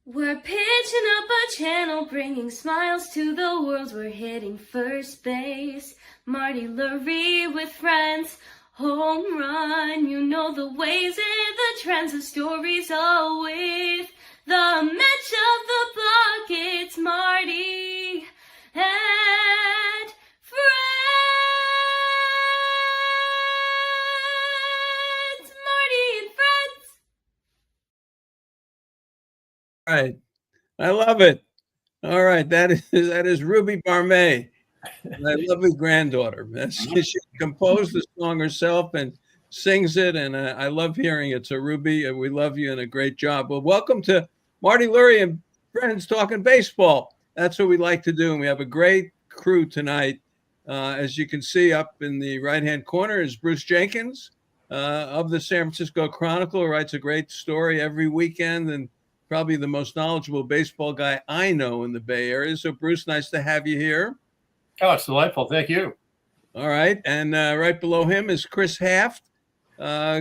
We're pitching up a channel, bringing smiles to the world. We're hitting first base. Marty Lurie with friends. Home run, you know the ways and the trends, the stories all with the match of the block. It's Marty and friends. Marty and friends. All right. I love it. All right. That is Ruby Barmay, my lovely granddaughter. She composed the song herself and sings it, and I love hearing it. So, Ruby, we love you and a great job. Well, welcome to Marty Lurie and Friends Talking Baseball. That's what we like to do, and we have a great crew tonight. As you can see up in the right-hand corner is Bruce Jenkins of the San Francisco Chronicle, who writes a great story every weekend and probably the most knowledgeable baseball guy I know in the Bay Area. So, Bruce, nice to have you here. Oh, it's delightful. Thank you. All right. And right below him is Chris Haft.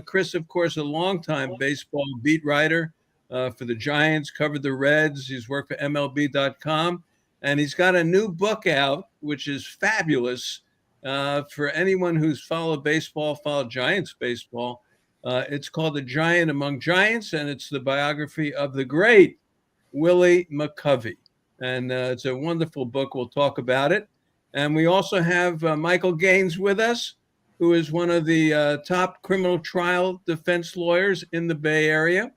Chris, of course, a longtime baseball beat writer for the Giants, covered the Reds. He's worked for MLB.com. And he's got a new book out, which is fabulous for anyone who's followed baseball, followed Giants baseball. It's called The Giant Among Giants, and it's the biography of the great Willie McCovey. And it's a wonderful book. We'll talk about it. And we also have Michael Gaines with us, who is one of the top criminal trial defense lawyers in the Bay Area,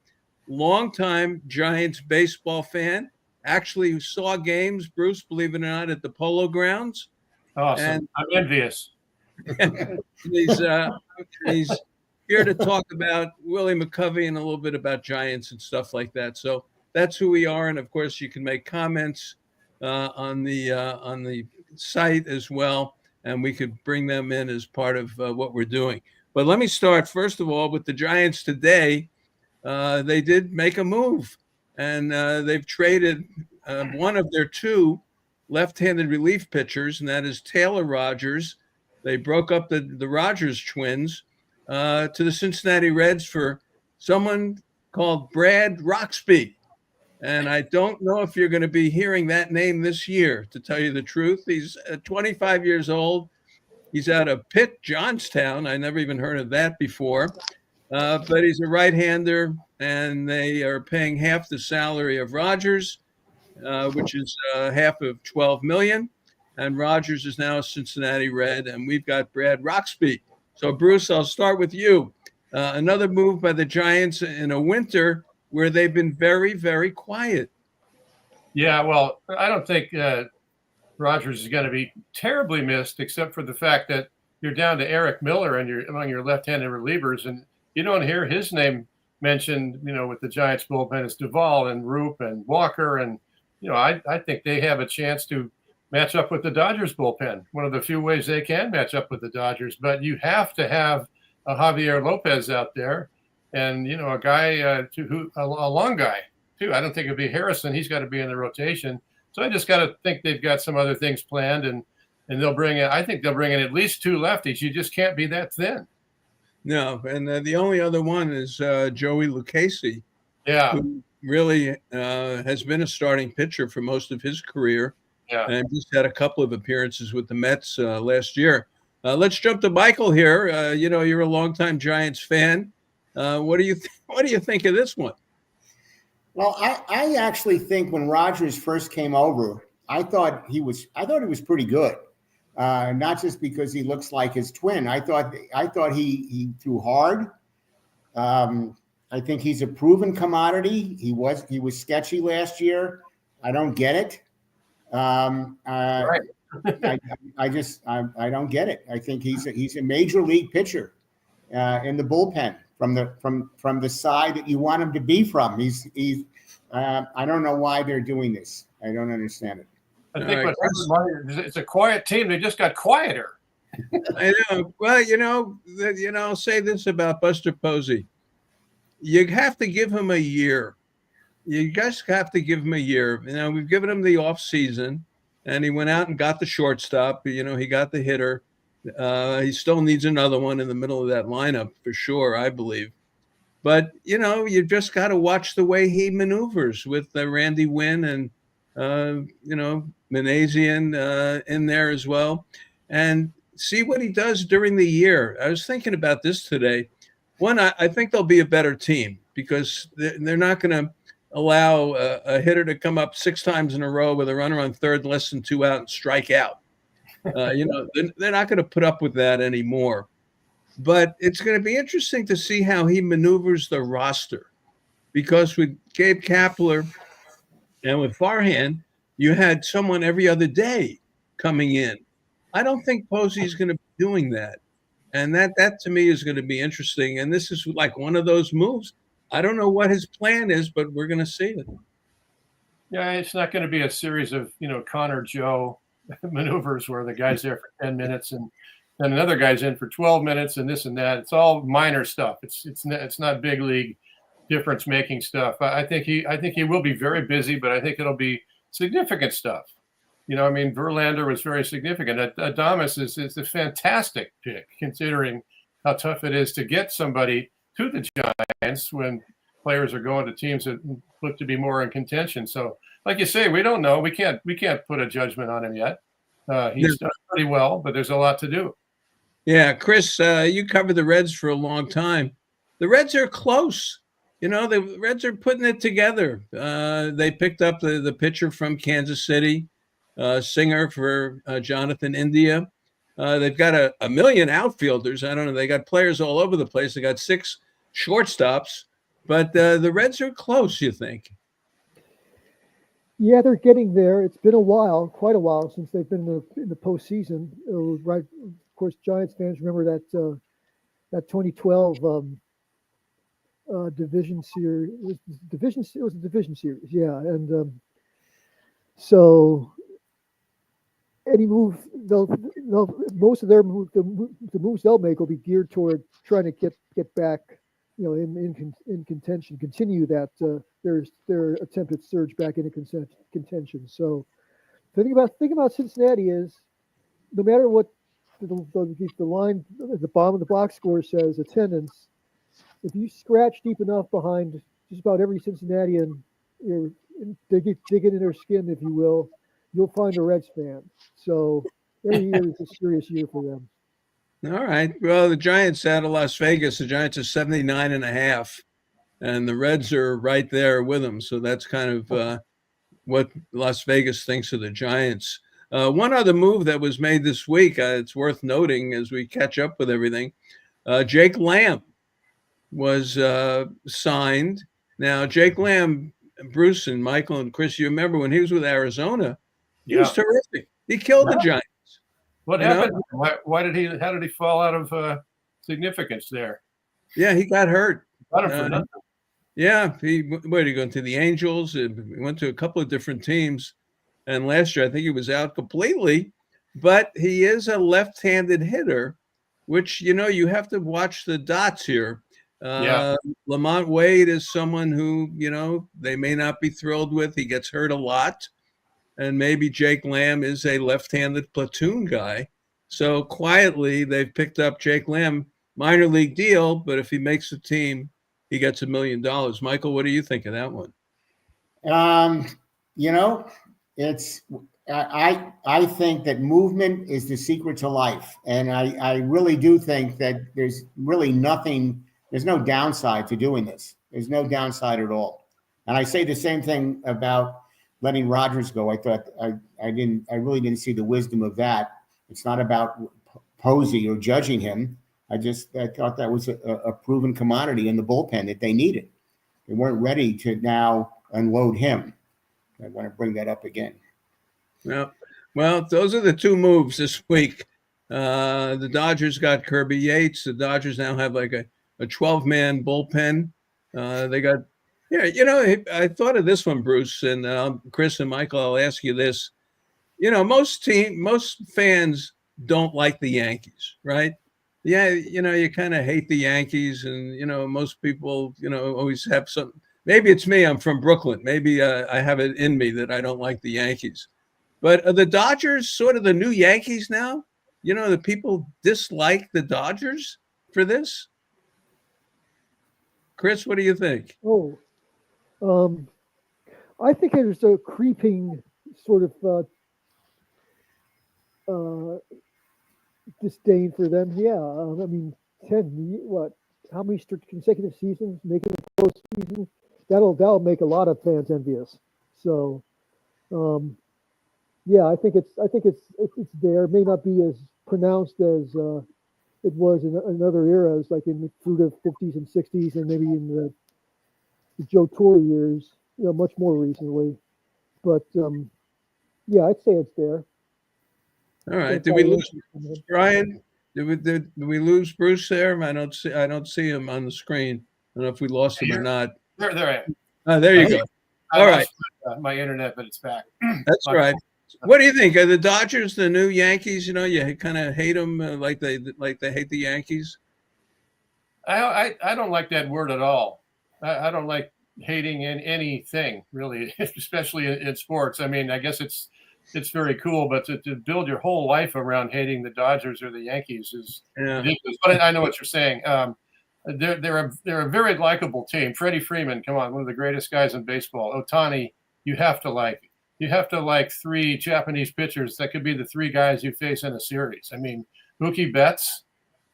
longtime Giants baseball fan, actually saw games, Bruce, believe it or not, at the Polo Grounds. Awesome. And I'm envious. He's here to talk about Willie McCovey and a little bit about Giants and stuff like that. So that's who we are. And, of course, you can make comments on the site as well, and we could bring them in as part of what we're doing. But let me start, first of all, with the Giants today. They did make a move, and they've traded one of their two left-handed relief pitchers, and that is Taylor Rogers. They broke up the Rogers twins to the Cincinnati Reds for someone called Brad Roxby. And I don't know if you're going to be hearing that name this year, to tell you the truth. He's 25 years old. He's out of Pitt, Johnstown. I never even heard of that before. But he's a right-hander, and they are paying half the salary of Rogers, which is half of $12 million. And Rogers is now a Cincinnati Red, and we've got Brad Roxby. So, Bruce, I'll start with you. Another move by the Giants in a winter where they've been very, very quiet. Yeah, well, I don't think Rogers is going to be terribly missed, except for the fact that you're down to Eric Miller and you're among your left-handed relievers, and you don't hear his name mentioned, with the Giants bullpen. It's Duvall and Roop and Walker, and I think they have a chance to match up with the Dodgers bullpen. One of the few ways they can match up with the Dodgers, but you have to have a Javier Lopez out there. And, a guy, a long guy, too. I don't think it'd be Harrison. He's got to be in the rotation. So I just got to think they've got some other things planned, and they'll bring in, I think they'll bring in at least two lefties. You just can't be that thin. No, and the only other one is Joey Lucchesi, who really has been a starting pitcher for most of his career. Yeah. And just had a couple of appearances with the Mets last year. Let's jump to Michael here. You're a longtime Giants fan. What do you think of this one? Well, I actually think when Rogers first came over, I thought he was pretty good. Not just because he looks like his twin. I thought he threw hard. I think he's a proven commodity. He was sketchy last year. I don't get it. Right. I don't get it. I think he's a major league pitcher in the bullpen. From the side that you want him to be from. He's I don't know why they're doing this. I don't understand it. I think it's a quiet team. They just got quieter. I know. Well, I'll say this about Buster Posey. You have to give him a year. You just have to give him a year. We've given him the offseason, and he went out and got the shortstop. He got the hitter. He still needs another one in the middle of that lineup for sure, I believe. But, you just got to watch the way he maneuvers with Randy Wynn and, Manazian in there as well. And see what he does during the year. I was thinking about this today. One, I think they'll be a better team because they're not going to allow a hitter to come up 6 times in a row with a runner on third, less than 2 out, and strike out. They're not going to put up with that anymore. But it's going to be interesting to see how he maneuvers the roster, because with Gabe Kapler and with Farhan, you had someone every other day coming in. I don't think Posey's going to be doing that. And that to me is going to be interesting. And this is like one of those moves. I don't know what his plan is, but we're going to see it. Yeah, it's not going to be a series of, Connor Joe maneuvers where the guy's there for 10 minutes and then another guy's in for 12 minutes and this and that. It's all minor stuff. It's not big league difference making stuff. I think he will be very busy, but I think it'll be significant stuff. Verlander was very significant. Adames is a fantastic pick, considering how tough it is to get somebody to the Giants when players are going to teams that look to be more in contention. So, like you say, we don't know. We can't put a judgment on him yet. He's done pretty well, but there's a lot to do. Yeah, Chris, you covered the Reds for a long time. The Reds are close. The Reds are putting it together. They picked up the pitcher from Kansas City, Singer for Jonathan India. They've got a million outfielders. I don't know. They got players all over the place. They got 6 shortstops, but the Reds are close, you think? Yeah, they're getting there. It's been quite a while since they've been in the postseason. Right, of course, Giants fans remember that 2012 division series. It was a division series, yeah. And so any move most of their the moves they'll make will be geared toward trying to get back, in contention, continue that their attempted surge back into contention. So the thing about Cincinnati is, no matter what the line at the bottom of the box score says, attendance, if you scratch deep enough behind just about every Cincinnatian, dig into their skin, if you will, you'll find a Reds fan. So every year is a serious year for them. All right. Well, the Giants out of Las Vegas, the Giants are 79.5, and the Reds are right there with them. So that's kind of what Las Vegas thinks of the Giants. One other move that was made this week, it's worth noting as we catch up with everything. Jake Lamb was signed. Now, Jake Lamb, Bruce and Michael and Chris, you remember when he was with Arizona, he was terrific. He killed the Giants. What happened? How did he fall out of significance there? Yeah, he got hurt. Got him for nothing. Yeah, where did he go? To the Angels? He went to a couple of different teams. And last year, I think he was out completely. But he is a left-handed hitter, which, you have to watch the dots here. Lamont Wade is someone who, they may not be thrilled with. He gets hurt a lot. And maybe Jake Lamb is a left-handed platoon guy. So quietly, they've picked up Jake Lamb, minor league deal, but if he makes the team, he gets $1 million. Michael, what do you think of that one? I think that movement is the secret to life. And I really do think that there's really there's no downside to doing this. There's no downside at all. And I say the same thing about letting Rogers go. I thought I really didn't see the wisdom of that. It's not about Posey or judging him. I thought that was a proven commodity in the bullpen that they needed. They weren't ready to now unload him. I want to bring that up again. Well, those are the 2 moves this week. The Dodgers got Kirby Yates. The Dodgers now have like a 12-man bullpen. They got, I thought of this one, Bruce, and Chris and Michael, I'll ask you this. Most fans don't like the Yankees, right? Yeah, you kind of hate the Yankees, and, most people, always have some. Maybe it's me. I'm from Brooklyn. Maybe I have it in me that I don't like the Yankees. But are the Dodgers sort of the new Yankees now? The people dislike the Dodgers for this? Chris, what do you think? Oh, I think there's a creeping sort of disdain for them. Yeah, I mean, 10, what? How many consecutive seasons making the postseason? That'll make a lot of fans envious. So, yeah, I think it's there. It may not be as pronounced as it was in other eras, like through the 50s and 60s, and maybe in the Joe Torre years, much more recently. But yeah, I'd say it's there. All right. That's Did we all lose interesting. Brian? Did we lose Bruce there? I don't see him on the screen. I don't know if we lost him or not. There I am. Oh, there you go. I All lost my internet, but it's back. That's My right. fault. What do you think? Are the Dodgers the new Yankees? You kind of hate them like they hate the Yankees. I don't like that word at all. I don't like hating in anything really, especially in sports. I mean, I guess it's very cool, but to build your whole life around hating the Dodgers or the Yankees is ridiculous. But I know what you're saying. They're a very likable team. Freddie Freeman, come on, one of the greatest guys in baseball. Ohtani, you have to like. You have to like 3 Japanese pitchers that could be the 3 guys you face in a series. I mean, Mookie Betts.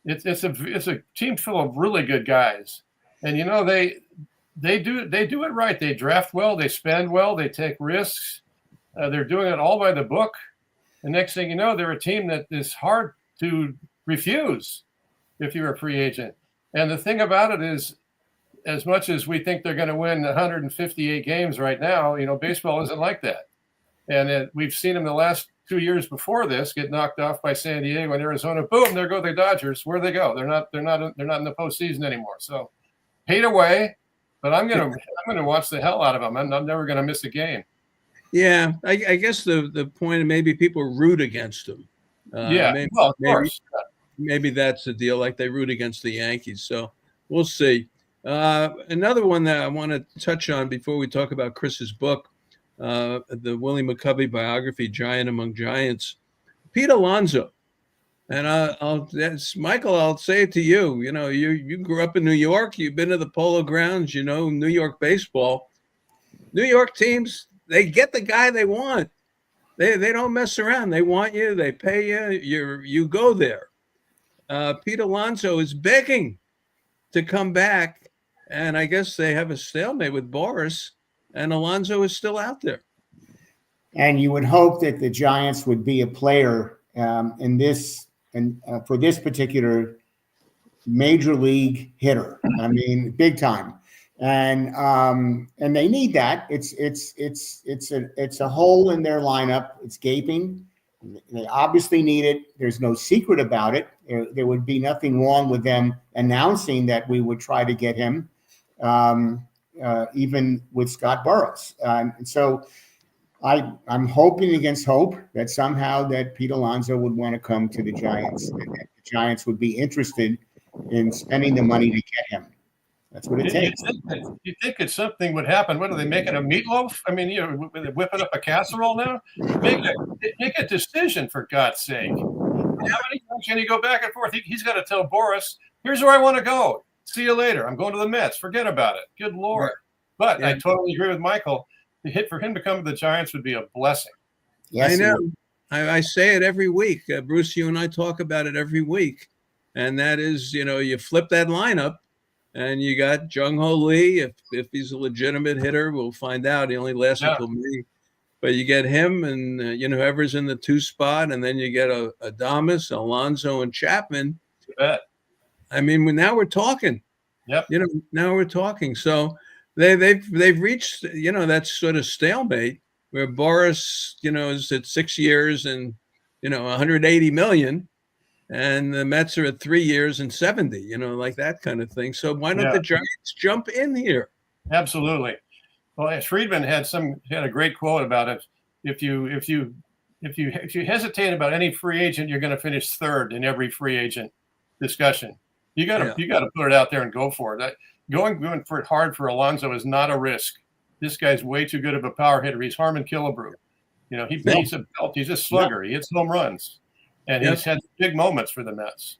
It's a team full of really good guys, and they do it right. They draft well, they spend well, they take risks. They're doing it all by the book. And next thing you know, they're a team that is hard to refuse if you're a free agent. And the thing about it is, as much as we think they're going to win 158 games right now, baseball isn't like that. And we've seen them the last 2 years before this get knocked off by San Diego and Arizona. Boom, there go the Dodgers. Where they go? They're not in the postseason anymore. So hate away, but I'm gonna watch the hell out of them. I'm never gonna miss a game. Yeah, I guess the point, maybe people root against them. Of course. Maybe that's the deal. Like they root against the Yankees. So we'll see. Another one that I want to touch on before we talk about Chris's book. The Willie McCovey biography, Giant Among Giants, Pete Alonso. And Michael, I'll say it to you. You grew up in New York. You've been to the Polo Grounds. New York baseball. New York teams, they get the guy they want. They don't mess around. They want you. They pay you. You go there. Pete Alonso is begging to come back, and I guess they have a stalemate with Boris. And Alonso is still out there. And you would hope that the Giants would be a player for this particular major league hitter. I mean, big time. And they need that. It's a hole in their lineup. It's gaping. They obviously need it. There's no secret about it. There would be nothing wrong with them announcing that we would try to get him. Even with Scott Boras. And so I'm hoping against hope that somehow that Pete Alonso would want to come to the Giants and that the Giants would be interested in spending the money to get him. That's what it takes. You think that something would happen? What are they making, a meatloaf? I mean, they're whipping up a casserole now? Make a decision, for God's sake. How many times can you go back and forth? He's got to tell Boras, here's where I want to go. See you later. I'm going to the Mets. Forget about it. Good Lord. But I totally agree with Michael. The hit for him to come to the Giants would be a blessing. Yes, I know. I say it every week. Bruce, you and I talk about it every week. And that is, you flip that lineup and you got Jung-Ho Lee. If he's a legitimate hitter, we'll find out. He only lasts until May. But you get him and, whoever's in the 2 spot. And then you get Adames, Alonso, and Chapman. You bet. I mean, now we're talking. Yep. Now we're talking. So they've reached, that sort of stalemate where Boris, is at 6 years and, 180 million, and the Mets are at 3 years and 70, like that kind of thing. So why don't the Giants jump in here? Absolutely. Well, Friedman had a great quote about it. If you hesitate about any free agent, you're going to finish third in every free agent discussion. You got to put it out there and go for it. Going for it hard for Alonso is not a risk. This guy's way too good of a power hitter. He's Harmon Killebrew. He's a belt. He's a slugger. He hits home runs, and he's had big moments for the Mets.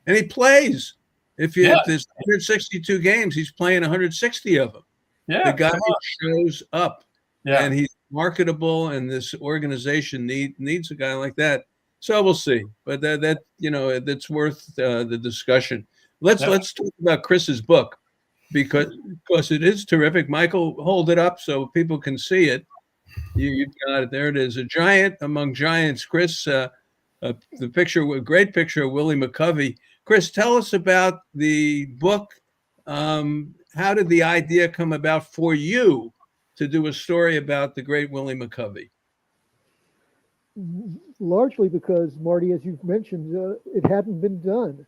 And he plays. Yeah. If there's 162 games, he's playing 160 of them. Yeah. The guy shows up, Yeah. and he's marketable, and this organization needs a guy like that. So we'll see, but that that's worth the discussion. Let's talk about Chris's book because it is terrific. Michael, hold it up so people can see it. You've got it. There it is. A giant among giants. Chris, the great picture of Willie McCovey. Chris, tell us about the book. How did the idea come about for you to do a story about the great Willie McCovey? Largely because, Marty, as you've mentioned, it hadn't been done.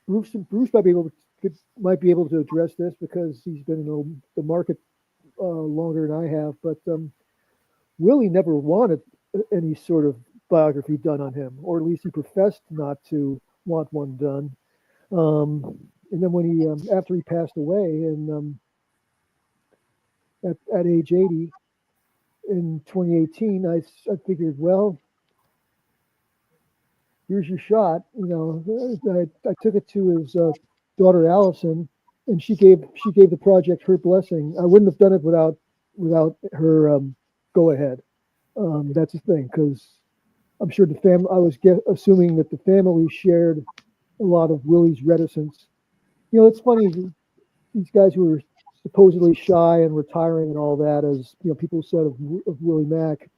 Bruce might be able to address this because he's been in the market longer than I have. But Willie never wanted any sort of biography done on him, or at least he professed not to want one done. And then when he, after he passed away, and at age 80 in 2018, I figured, well, here's your shot. I took it to his daughter Allison, and she gave the project her blessing. I wouldn't have done it without her go ahead. That's the thing, because I'm sure the family. I was assuming that the family shared a lot of Willie's reticence. It's funny, these guys who were supposedly shy and retiring and all that, as people said of Willie Mack,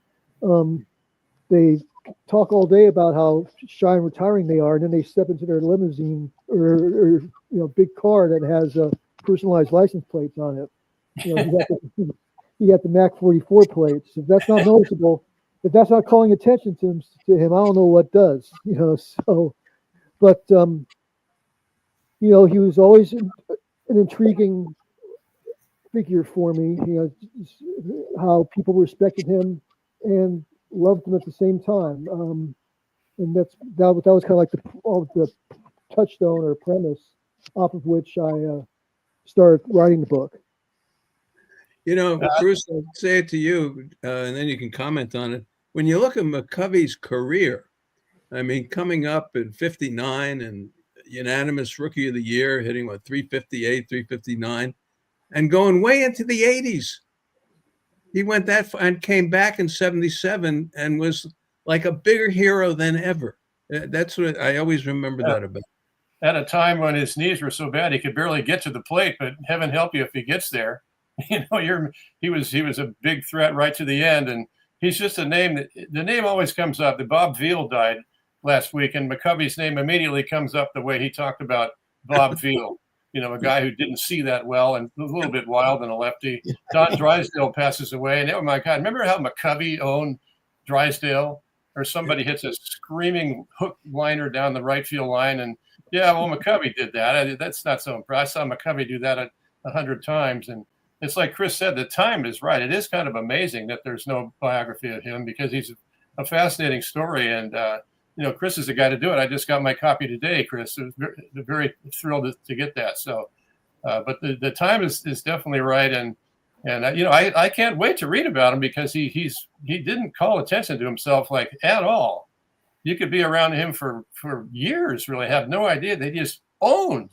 they talk all day about how shy and retiring they are, and then they step into their limousine or big car that has personalized license plates on it. You got the Mac 44 plates. If that's not noticeable, if that's not calling attention to him, I don't know what does. So, but he was always an intriguing figure for me. How people respected him and loved him at the same time. And that was kind of like the touchstone or premise off of which I started writing the book. Bruce, I'll say it to you, and then you can comment on it. When you look at McCovey's career, I mean, coming up at 59 and unanimous Rookie of the Year, hitting 358, 359, and going way into the 80s. He went that far and came back in 77 and was like a bigger hero than ever. That's what I always remember that about. At a time when his knees were so bad he could barely get to the plate, but heaven help you if he gets there. He was a big threat right to the end, and he's just a name that the name always comes up. The Bob Veal died last week, and McCovey's name immediately comes up the way he talked about Bob Veal. A guy who didn't see that well and a little bit wild and a lefty. Don Drysdale passes away, and oh my God, remember how McCovey owned Drysdale? Or somebody hits a screaming hook liner down the right field line, and McCovey did that. That's not so impressive. I saw McCovey do that 100 times, and it's like Chris said, the time is right. It is kind of amazing that there's no biography of him because he's a fascinating story, and Chris is the guy to do it. I just got my copy today, Chris. I was very thrilled to get that. So, but the time is definitely right, and I can't wait to read about him because he didn't call attention to himself like at all. You could be around him for years, really have no idea. They just owned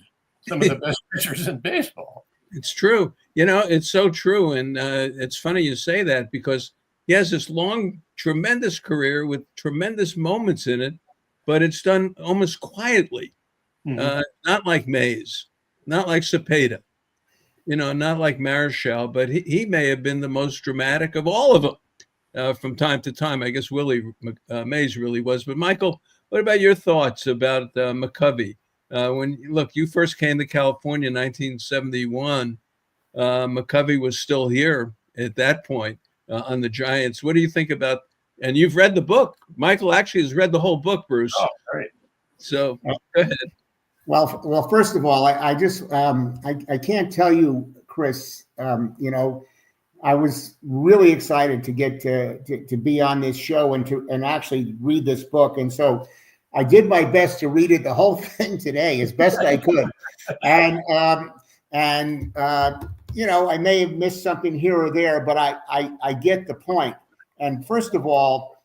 some of the best pitchers in baseball. It's true. It's so true, and it's funny you say that because he has this long, tremendous career with tremendous moments in it, but it's done almost quietly. Mm-hmm. Not like Mays, not like Cepeda, not like Marichal, but he may have been the most dramatic of all of them from time to time. I guess Willie Mays really was. But Michael, what about your thoughts about McCovey? When you first came to California in 1971, McCovey was still here at that point on the Giants. What do you think about? And you've read the book. Michael actually has read the whole book, Bruce. Oh, great. So go ahead. Well, first of all, I just I can't tell you, Chris. I was really excited to get to be on this show and actually read this book, and so I did my best to read it, the whole thing today, as best I could, and I may have missed something here or there, but I get the point. And first of all,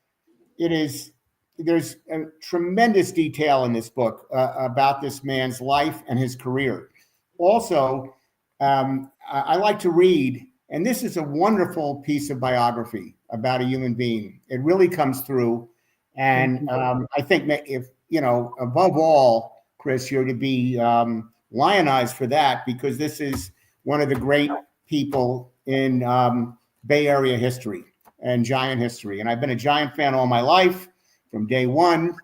it is there's a tremendous detail in this book about this man's life and his career. Also, I like to read, and this is a wonderful piece of biography about a human being. It really comes through. And I think if, above all, Chris, you're to be lionized for that, because this is one of the great people in Bay Area history and Giant history. And I've been a Giant fan all my life from day one.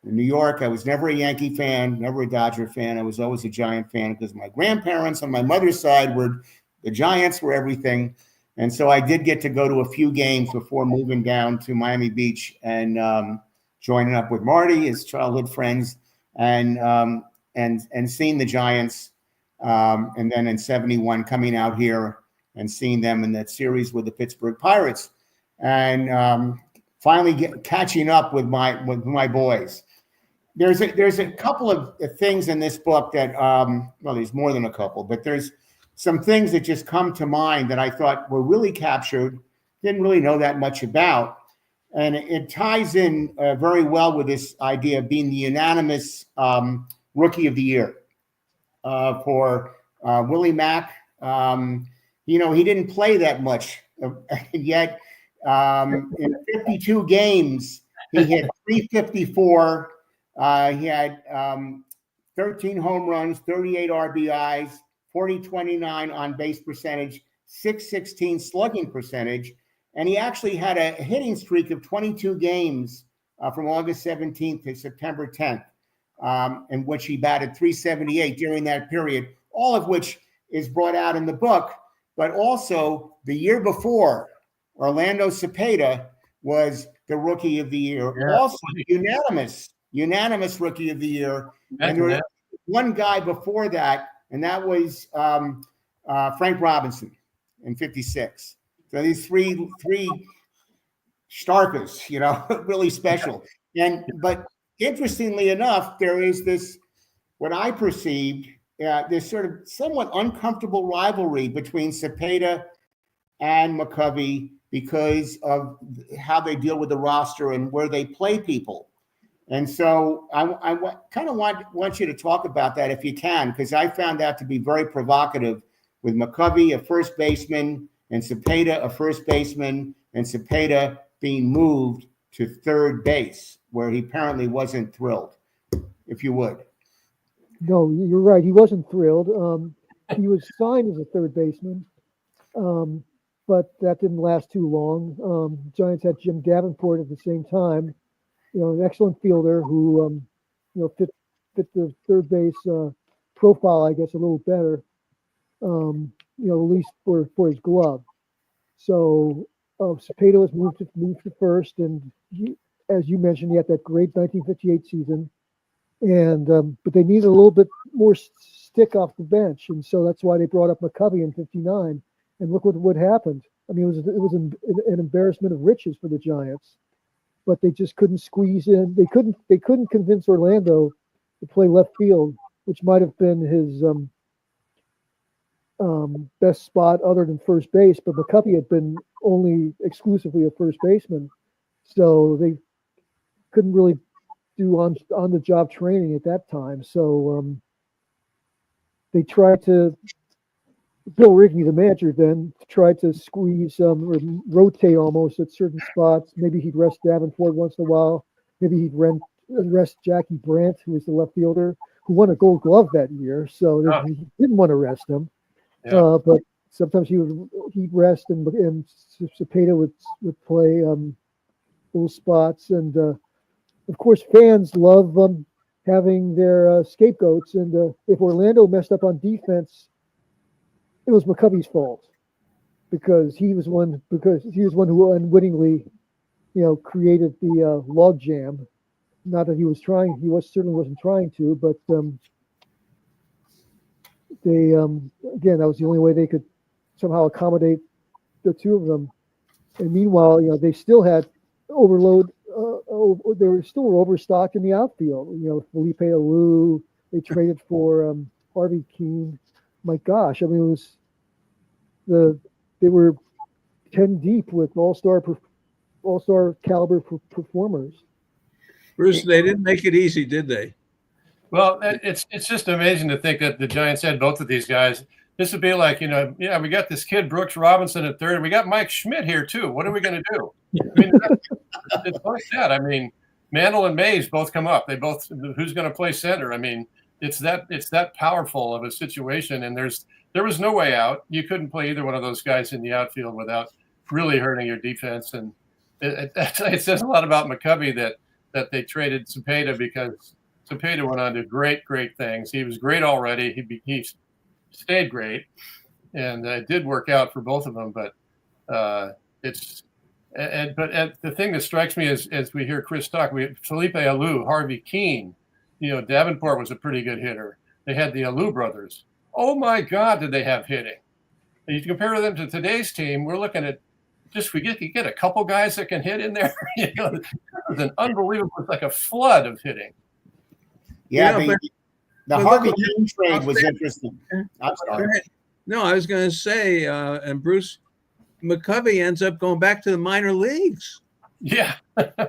In New York, I was never a Yankee fan, never a Dodger fan. I was always a Giant fan because my grandparents on my mother's side the Giants were everything. And so I did get to go to a few games before moving down to Miami Beach and joining up with Marty, his childhood friends, and seeing the Giants. And then in '71 coming out here and seeing them in that series with the Pittsburgh Pirates, and finally catching up with my boys. There's a couple of things in this book that well, there's more than a couple, but there's some things that just come to mind that I thought were really captured, didn't really know that much about. And it ties in very well with this idea of being the unanimous Rookie of the Year for Willie Mack. He didn't play that much, yet in 52 games, he hit 354. He had 13 home runs, 38 RBIs, 40-29 on base percentage, .616 slugging percentage. And he actually had a hitting streak of 22 games from August 17th to September 10th, in which he batted .378 during that period, all of which is brought out in the book. But also the year before, Orlando Cepeda was the Rookie of the Year, also unanimous Rookie of the Year. And there was one guy before that, and that was Frank Robinson in '56. So these three starkers, really special. But interestingly enough, there is this, what I perceived, this sort of somewhat uncomfortable rivalry between Cepeda and McCovey because of how they deal with the roster and where they play people. And so I kind of want you to talk about that if you can, because I found that to be very provocative, with McCovey, a first baseman, and Cepeda, a first baseman, and Cepeda being moved to third base, where he apparently wasn't thrilled, if you would. No, you're right. He wasn't thrilled. He was signed as a third baseman, but that didn't last too long. Giants had Jim Davenport at the same time, an excellent fielder who, fit the third base profile, I guess, a little better, at least for his glove. So Cepeda was moved to first, and as you mentioned, he had that great 1958 season. And but they needed a little bit more stick off the bench, and so that's why they brought up McCovey in '59. And look what happened. I mean, it was an embarrassment of riches for the Giants, but they just couldn't squeeze in. They couldn't convince Orlando to play left field, which might have been his best spot other than first base. But McCovey had been only exclusively a first baseman, so they couldn't really do on the job training at that time. So they tried to, Bill Rigney, the manager, then tried to squeeze or rotate almost at certain spots. Maybe he'd rest Davenport once in a while. Maybe he'd rest Jackie Brandt, who was the left fielder, who won a Gold Glove that year. So he didn't want to rest him. Yeah. But sometimes he'd rest, and Cepeda would play little spots. And of course, fans love having their scapegoats. And if Orlando messed up on defense, it was McCovey's fault, because he was one who unwittingly, created the log jam. Not that he was trying; certainly wasn't trying to. But they again, that was the only way they could somehow accommodate the two of them. And meanwhile, they still had overload. They were still overstocked in the outfield. Felipe Alou. They traded for Harvey Keene. My gosh, I mean, they were 10 deep with all-star caliber performers. Bruce, they didn't make it easy, did they? Well, it's just amazing to think that the Giants had both of these guys. This would be like, yeah, we got this kid Brooks Robinson at third. We got Mike Schmidt here too. What are we going to do? I mean, it's like that. I mean, Mantle and Mays both come up. They both. Who's going to play center? I mean, it's that powerful of a situation, and there was no way out. You couldn't play either one of those guys in the outfield without really hurting your defense. And it says a lot about McCovey that they traded Cepeda, because Cepeda went on to great things. He was great already. He stayed great, and it did work out for both of them. But the thing that strikes me as we hear Chris talk, we had Felipe Alou, Harvey Keene. Davenport was a pretty good hitter. They had the Alou brothers. Oh my God, did they have hitting? And you compare them to today's team, we're looking at you get a couple guys that can hit in there. It was an unbelievable, like a flood of hitting. Yeah, the Harvey Keene trade was interesting. I'm sorry. No, I was going to say, and Bruce, McCovey ends up going back to the minor leagues. Yeah. Yeah.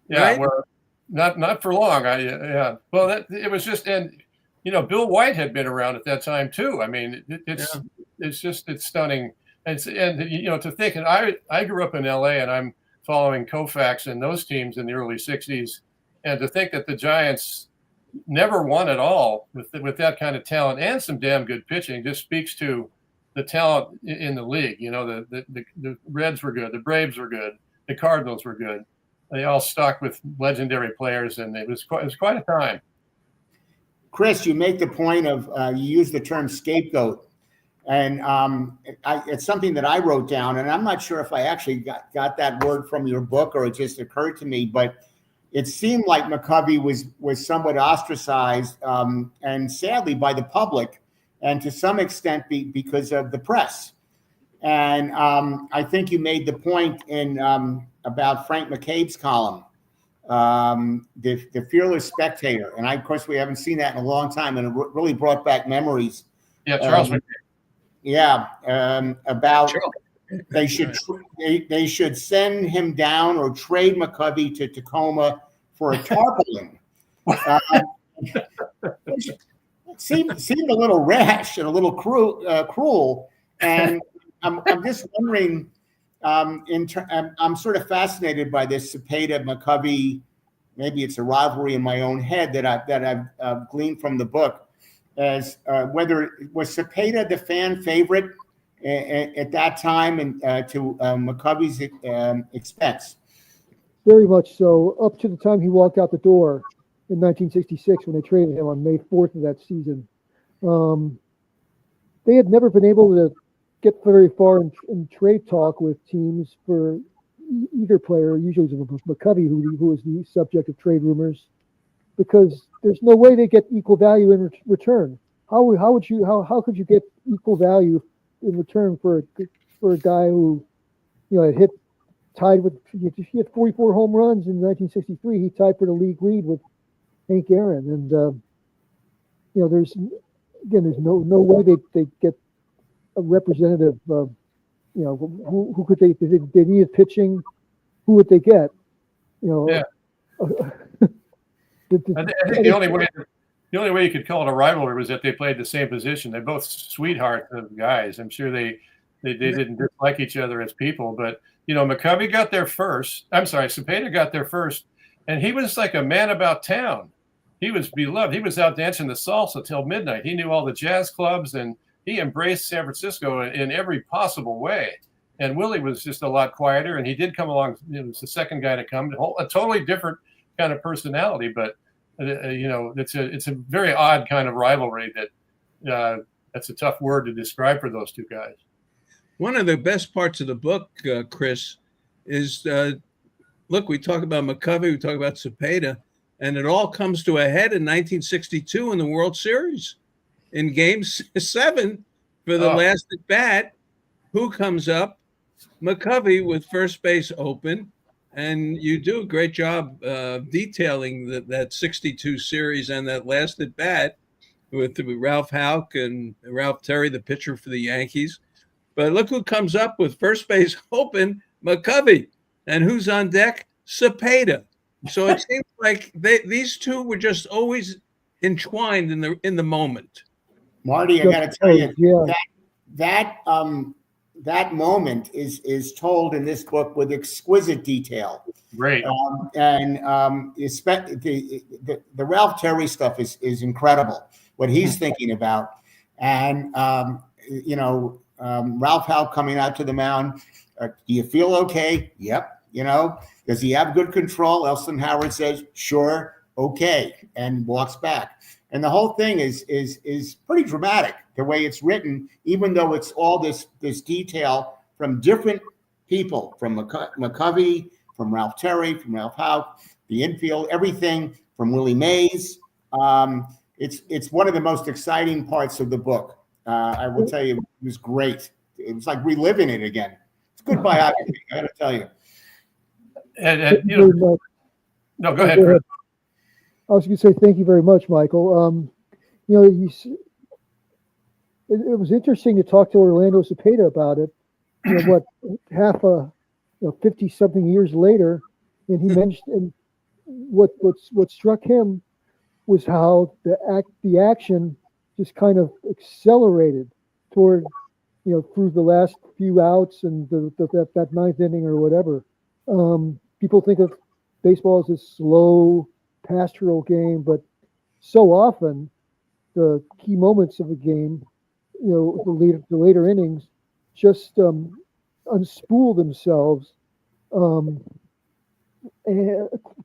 Right? Well, not for long. Yeah. Well, it was just, and Bill White had been around at that time too. I mean, it's stunning. And to think, and I grew up in LA, and I'm following Koufax and those teams in the early '60s, and to think that the Giants never won at all with that kind of talent and some damn good pitching just speaks to the talent in the league. The Reds were good, the Braves were good, the Cardinals were good. They all stocked with legendary players, and it was quite a time. Chris, you make the point of you use the term scapegoat, and it's something that I wrote down, and I'm not sure if I actually got that word from your book or it just occurred to me, but it seemed like McCovey was somewhat ostracized, and sadly by the public, and to some extent because of the press. And I think you made the point in about Frank McCabe's column, the Fearless Spectator. And of course, we haven't seen that in a long time, and it really brought back memories. Yeah, Charles McCabe. Yeah, about they should send him down or trade McCovey to Tacoma for a tarpaulin. Seemed a little rash and a little cruel. And I'm just wondering. I'm sort of fascinated by this Cepeda McCovey. Maybe it's a rivalry in my own head that I've gleaned from the book, as whether was Cepeda the fan favorite at that time, and to McCovey's expense. Very much so, up to the time he walked out the door in 1966 when they traded him on May 4th of that season. They had never been able to get very far in trade talk with teams for either player. Usually it was McCovey who was the subject of trade rumors, because there's no way they get equal value in return. How could you get equal value in return for a guy who had he had 44 home runs in 1963. He tied for the league lead with Hank Aaron, and there's no way they get a representative of, who could they needed pitching, who would they get? Yeah. I think the only way you could call it a rivalry was that they played the same position. They're both sweethearts of guys. I'm sure they didn't dislike each other as people, but McCovey got there first. I'm sorry, Cepeda got there first, and he was like a man about town. He was beloved. He was out dancing the salsa till midnight. He knew all the jazz clubs, and he embraced San Francisco in every possible way. And Willie was just a lot quieter, and he did come along. He was the second guy to come, a totally different kind of personality. But it's a very odd kind of rivalry that's a tough word to describe for those two guys. One of the best parts of the book, Chris, is look, we talk about McCovey, we talk about Cepeda, and it all comes to a head in 1962 in the World Series. In Game 7 for the last at bat, who comes up? McCovey with first base open, and you do a great job detailing that 62 series and that last at bat with Ralph Houck and Ralph Terry, the pitcher for the Yankees. But look who comes up with first base open, McCovey. And who's on deck? Cepeda. So it seems like these two were just always entwined in the moment. Marty, I got to tell you, Yeah. that moment is told in this book with exquisite detail. Great. The Ralph Terry stuff is incredible. What he's thinking about, and Ralph Howe coming out to the mound. Do you feel okay? Yep. Does he have good control? Elston Howard says, sure, okay, and walks back. And the whole thing is pretty dramatic the way it's written, even though it's all this detail from different people, from McCovey, from Ralph Terry, from Ralph Howe, the infield, everything from Willie Mays. It's one of the most exciting parts of the book. I will tell you, it was great. It was like reliving it again. It's good biography, I got to tell you. And no, go ahead. Chris. I was going to say thank you very much, Michael. It was interesting to talk to Orlando Cepeda about it. 50-something years later, and he mentioned, and what struck him was how the action just kind of accelerated toward, through the last few outs and that ninth inning or whatever. People think of baseball as a slow pastoral game, but so often the key moments of a game, the later innings, just unspool themselves and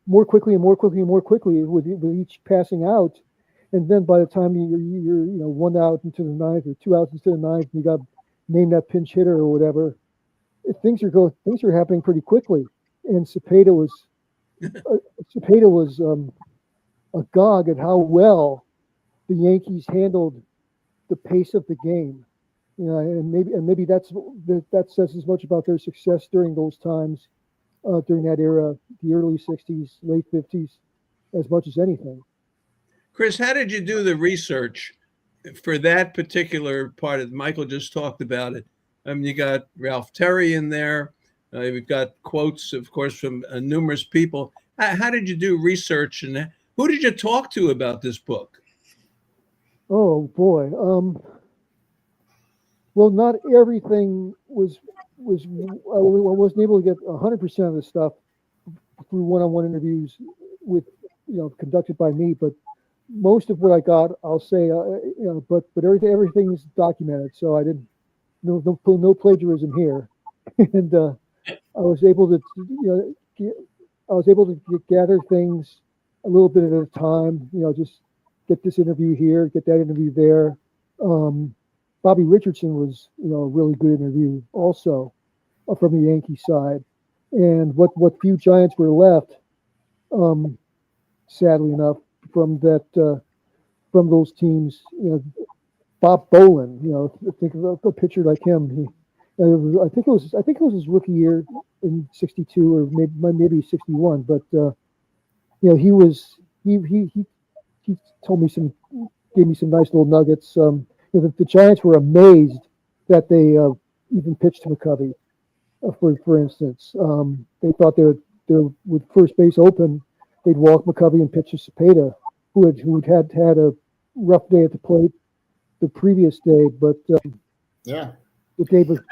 more quickly and more quickly and more quickly with each passing out. And then by the time you're 1 out into the ninth or 2 outs into the ninth, you got to name that pinch hitter or whatever. Things are happening pretty quickly. And Cepeda was agog at how well the Yankees handled the pace of the game. And maybe that says as much about their success during those times, during that era, the early '60s, late '50s, as much as anything. Chris, how did you do the research for that particular part of Michael just talked about it? You got Ralph Terry in there. We've got quotes, of course, from numerous people. How did you do research, and who did you talk to about this book? Oh boy. Well, not everything was. I wasn't able to get 100% of the stuff through one-on-one interviews with, conducted by me, but most of what I got, I'll say, but everything is documented, so I didn't. No plagiarism here, and I was able to gather things a little bit at a time. Just get this interview here, get that interview there. Bobby Richardson was, a really good interview also from the Yankee side, and what few Giants were left, sadly enough, from those teams, Bob Boland, think of a pitcher like him. I think it was his rookie year in '62 or maybe '61, but he told me gave me some nice little nuggets. The Giants were amazed that they even pitched to McCovey, for instance. They thought they with first base open, they'd walk McCovey and pitch to Cepeda, who had had a rough day at the plate the previous day, but the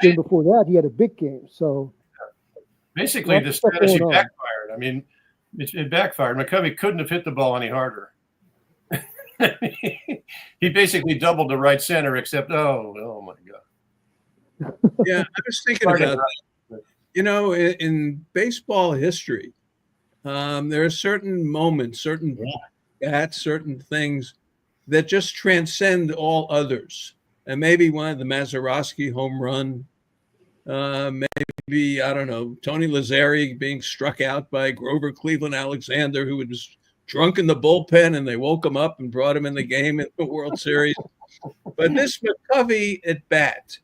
day before that, he had a big game. So basically, the strategy backfired. I mean, it backfired. McCovey couldn't have hit the ball any harder. He basically doubled the right center, except oh my God. Yeah, I was thinking about that. In baseball history, there are certain moments, certain bats, certain things that just transcend all others. And maybe one of the Mazeroski home run, maybe, I don't know, Tony Lazzari being struck out by Grover Cleveland Alexander, who was drunk in the bullpen, and they woke him up and brought him in the game in the World Series. But this McCovey at bat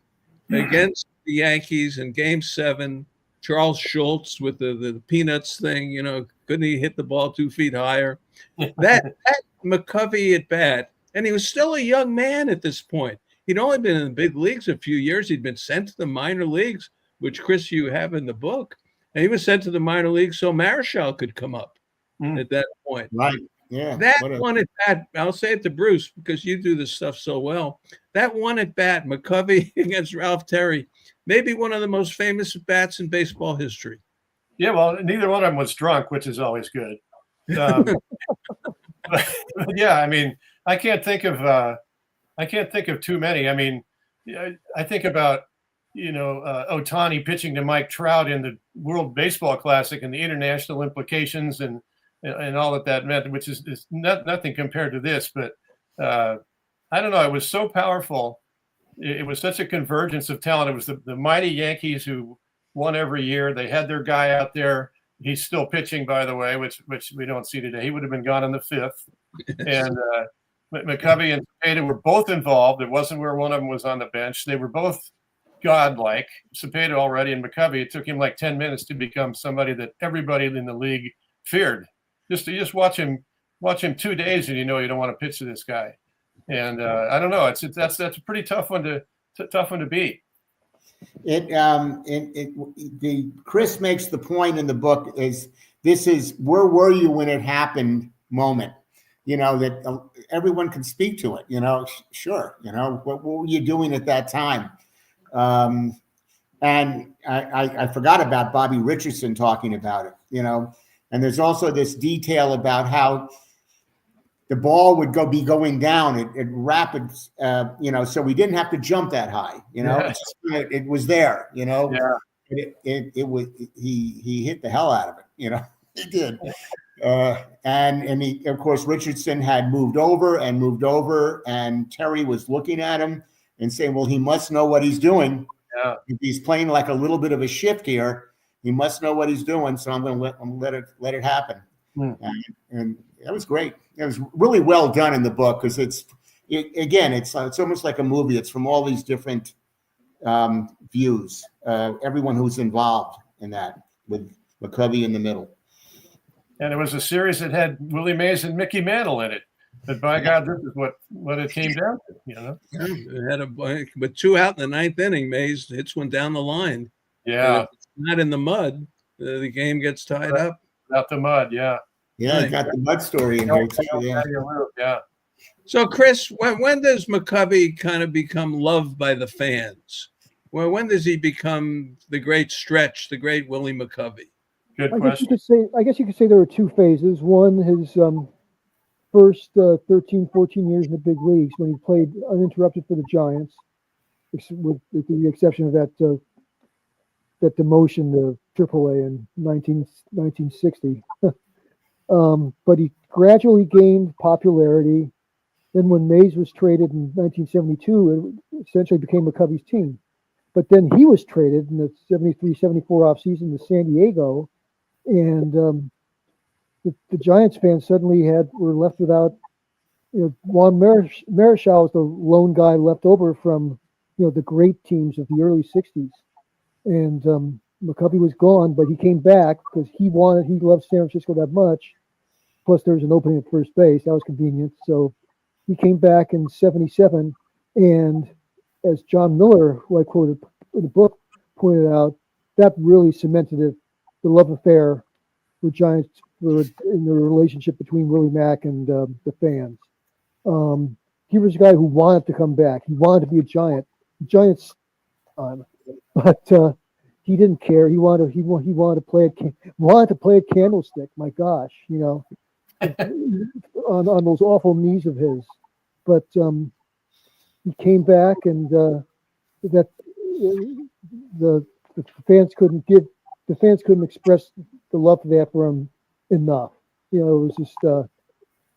against the Yankees in Game 7, Charles Schultz with the Peanuts thing, couldn't he hit the ball 2 feet higher? That McCovey at bat, and he was still a young man at this point. He'd only been in the big leagues a few years. He'd been sent to the minor leagues, which, Chris, you have in the book. And he was sent to the minor leagues so Marichal could come up. at that point. Right. Yeah. That What a- one at bat, I'll say it to Bruce because you do this stuff so well. That one at bat, McCovey against Ralph Terry, maybe one of the most famous at bats in baseball history. Yeah, well, neither one of them was drunk, which is always good. But yeah, I mean, I can't think of too many. I mean, I think about Ohtani pitching to Mike Trout in the World Baseball Classic and the international implications and all that meant, which is nothing compared to this. But I don't know. It was so powerful. It was such a convergence of talent. It was the mighty Yankees who won every year. They had their guy out there. He's still pitching, by the way, which we don't see today. He would have been gone in the fifth. And McCovey and Cepeda were both involved. It wasn't where one of them was on the bench. They were both godlike. Cepeda already, and McCovey, it took him like 10 minutes to become somebody that everybody in the league feared. Just watch him 2 days, and you don't want to pitch to this guy. And I don't know. That's a pretty tough one to beat. Chris makes the point in the book this is where were you when it happened moment, that everyone can speak to it, sure. What were you doing at that time? And I forgot about Bobby Richardson talking about it, and there's also this detail about how the ball would be going down at rapid, so we didn't have to jump that high, it was there, Yeah. It was, he hit the hell out of it, he did. And he, of course, Richardson had moved over, and Terry was looking at him and saying, well, he must know what he's doing. Yeah. If he's playing like a little bit of a shift here, he must know what he's doing. So I'm going to let it happen. And that was great. It was really well done in the book because it's almost like a movie. It's from all these different views. Everyone who's involved in that, with McCovey in the middle. And it was a series that had Willie Mays and Mickey Mantle in it. But by God, this is what it came down to, It had with 2 out in the 9th inning, Mays hits one down the line. Yeah. And if it's not in the mud, the game gets tied up. Out the mud, yeah. Yeah, I got the mud story in here too. Yeah. So, Chris, when does McCovey kind of become loved by the fans? Well, when does he become the great Stretch, the great Willie McCovey? Good I question. guess you could say there were 2 phases. One, his first 13, 14 years in the big leagues when he played uninterrupted for the Giants, with the exception of that demotion to AAA in 1960. But he gradually gained popularity. Then when Mays was traded in 1972, it essentially became McCovey's team. But then he was traded in the 73-74 offseason to San Diego, and the Giants fans suddenly were left without, Juan Marichal was the lone guy left over from, the great teams of the early 60s. And McCovey was gone, but he came back because he loved San Francisco that much. Plus, there was an opening at first base. That was convenient. So he came back in 77. And as John Miller, who I quoted in the book, pointed out, that really cemented the love affair with Giants in the relationship between Willie Mack and the fans. He was a guy who wanted to come back. He wanted to be a Giant. Giants, but he didn't care. He wanted to play a candlestick. My gosh, on those awful knees of his. But he came back, and that the fans couldn't express the love they had for him enough. It was just. I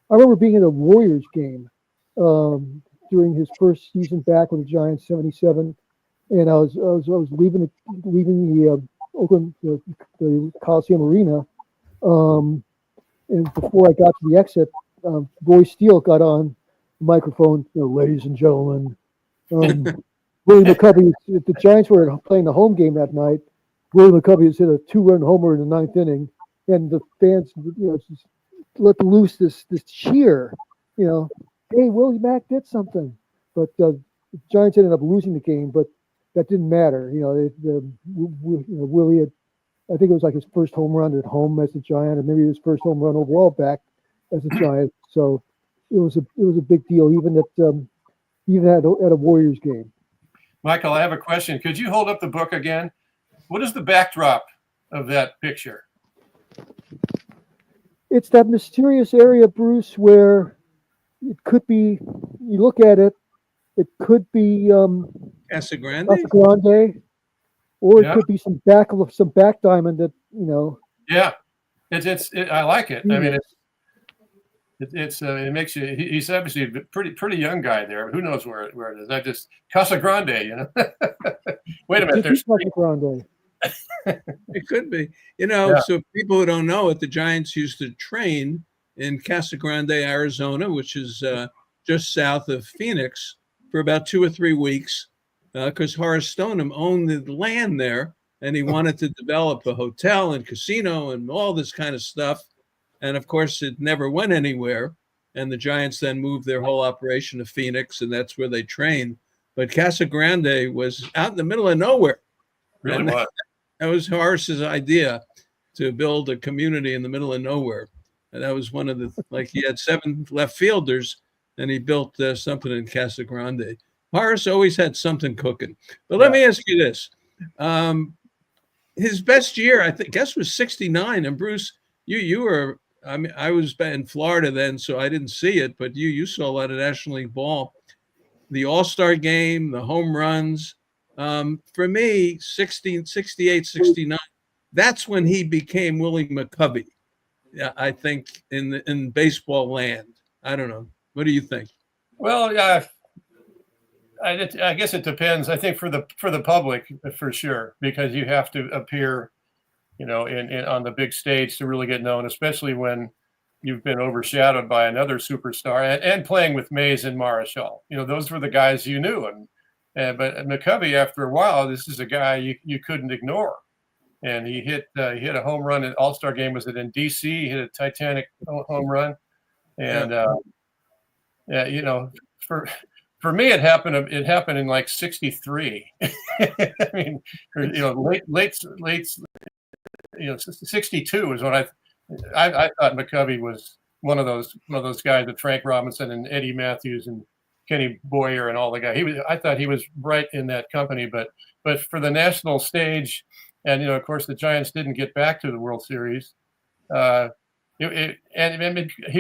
remember being at a Warriors game during his first season back with the Giants, '77, and I was leaving the Oakland the Coliseum Arena, and before I got to the exit, Roy Steele got on the microphone. Ladies and gentlemen, Willie McCovey. The Giants were playing the home game that night. Willie McCovey has hit a 2-run homer in the 9th inning, and the fans, just let loose this cheer. Hey, Willie Mack did something, but the Giants ended up losing the game, but that didn't matter. Willie had I think it was like his first home run at home as a Giant, or maybe his first home run overall back as a Giant. So it was a big deal, even at a Warriors game. Michael, I have a question. Could you hold up the book again? What is the backdrop of that picture? It's that mysterious area, Bruce, where it could be. You look at it, it could be Casa Grande. Casa Grande, or it Yeah. could be some back diamond that Yeah, I like it. I mean, Yes. it makes you. He's obviously a pretty young guy there. Who knows where it is? I just Casa Grande, Wait a minute, there's Casa Grande. It could be. Yeah. So people who don't know it, the Giants used to train in Casa Grande, Arizona, which is just south of Phoenix, for about 2 or 3 weeks, because Horace Stoneham owned the land there, and he wanted to develop a hotel and casino and all this kind of stuff. And of course, it never went anywhere. And the Giants then moved their whole operation to Phoenix, and that's where they trained. But Casa Grande was out in the middle of nowhere. really And what? that was Horace's idea, to build a community in the middle of nowhere. And that was one of he had 7 left fielders, and he built something in Casa Grande. Horace always had something cooking. But let me ask you this. His best year, I guess, was 69. And Bruce, you were, I mean, I was in Florida then, so I didn't see it, but you saw a lot of National League ball. The All-Star game, the home runs. For me, 68, 69, that's when he became Willie McCovey, I think, in baseball land. I don't know. What do you think? Well, yeah, I guess it depends. I think for the public, for sure, because you have to appear, in on the big stage to really get known, especially when you've been overshadowed by another superstar and playing with Mays and Marichal. Those were the guys you knew. But McCovey, after a while, this is a guy you couldn't ignore. And he hit a home run at All-Star game. Was it in D.C.? He hit a Titanic home run. And, for me, it happened in like 63. I mean, late 62 is when I thought McCovey was one of those guys with Frank Robinson and Eddie Matthews and Kenny Boyer and all the guys. I thought he was right in that company, but for the national stage, and of course the Giants didn't get back to the World Series. He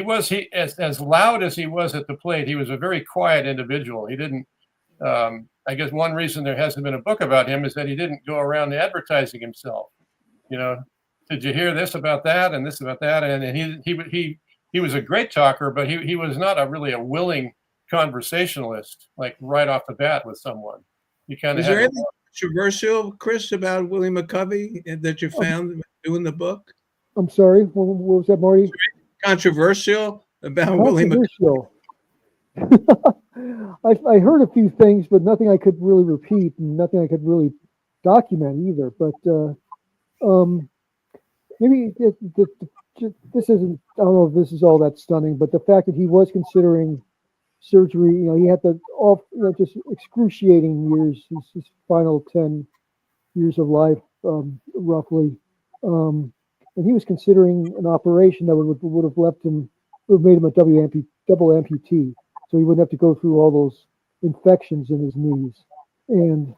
was as loud as he was at the plate. He was a very quiet individual. He didn't. I guess one reason there hasn't been a book about him is that he didn't go around advertising himself. Did you hear this about that and this about that? And he was a great talker, but he was not really a willing conversationalist, like right off the bat with someone. You kind of. Is there anything controversial, Chris, about Willie McCovey that you found doing the book? I'm sorry. What was that, Marty? Controversial about Willie McCovey? I heard a few things, but nothing I could really repeat, and nothing I could really document either. But maybe this isn't. I don't know if this is all that stunning, but the fact that he was considering surgery, he had just excruciating years, his final 10 years of life, roughly. And he was considering an operation that would have made him a double amputee, so he wouldn't have to go through all those infections in his knees. And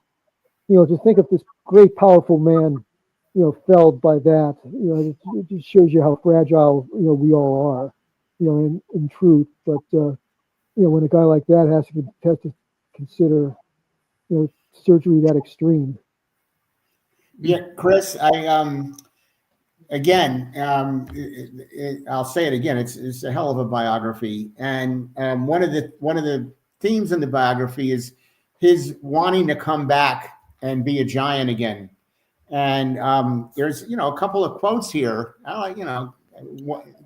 to think of this great, powerful man, felled by that, it just shows you how fragile we all are, in truth. But when a guy like that has to consider surgery that extreme. Yeah, Chris, again, I'll say it again. It's a hell of a biography, and one of the themes in the biography is his wanting to come back and be a Giant again. And there's a couple of quotes here.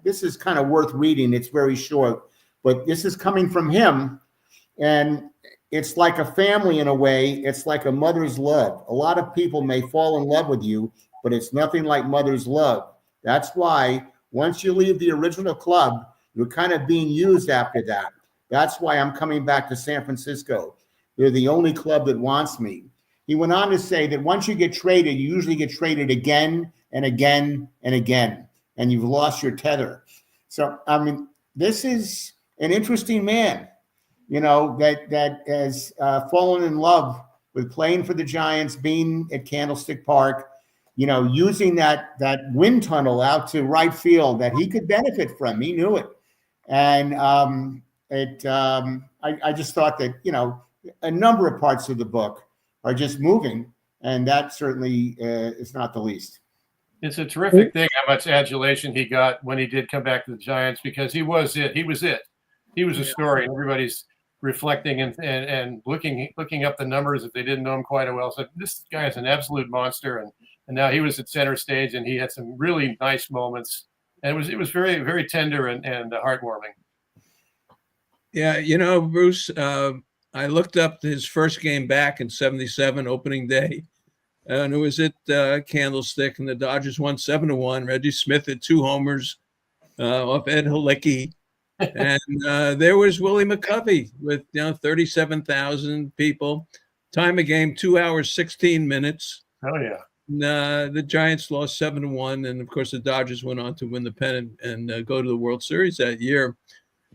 This is kind of worth reading. It's very short, but this is coming from him, and it's like a family in a way. It's like a mother's love. A lot of people may fall in love with you, but it's nothing like mother's love. That's why once you leave the original club, you're kind of being used after that. That's why I'm coming back to San Francisco. They're the only club that wants me. He went on to say that once you get traded, you usually get traded again and again and again, and you've lost your tether. So, I mean, this is an interesting man, that has fallen in love with playing for the Giants, being at Candlestick Park, using that wind tunnel out to right field that he could benefit from. He knew it. And I just thought that, a number of parts of the book are just moving, and that certainly is not the least. It's a terrific thing how much adulation he got when he did come back to the Giants, because he was it. He was it. He was a story. Everybody's reflecting and looking up the numbers if they didn't know him quite well. So this guy is an absolute monster, and now he was at center stage, and he had some really nice moments, and it was very, very tender and heartwarming. Yeah, Bruce, I looked up his first game back in '77, opening day, and it was at Candlestick, and the Dodgers won 7-1. Reggie Smith had 2 homers off Ed Halicki. And there was Willie McCovey with 37,000 people. Time of game 2 hours 16 minutes. Oh yeah. And, the Giants lost 7-1, and of course the Dodgers went on to win the pennant and go to the World Series that year.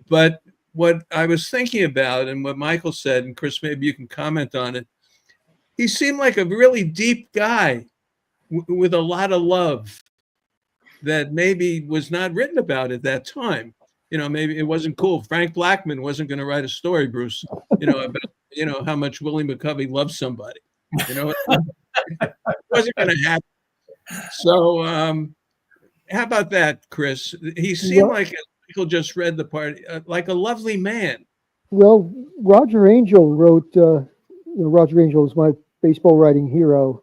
But what I was thinking about, and what Michael said, and Chris, maybe you can comment on it. He seemed like a really deep guy with a lot of love that maybe was not written about at that time. Maybe it wasn't cool. Frank Blackman wasn't going to write a story, Bruce, about, how much Willie McCovey loves somebody. It wasn't going to happen. So how about that, Chris? He seemed like, Michael just read the part, like a lovely man. Well, Roger Angel wrote, Roger Angel is my baseball writing hero.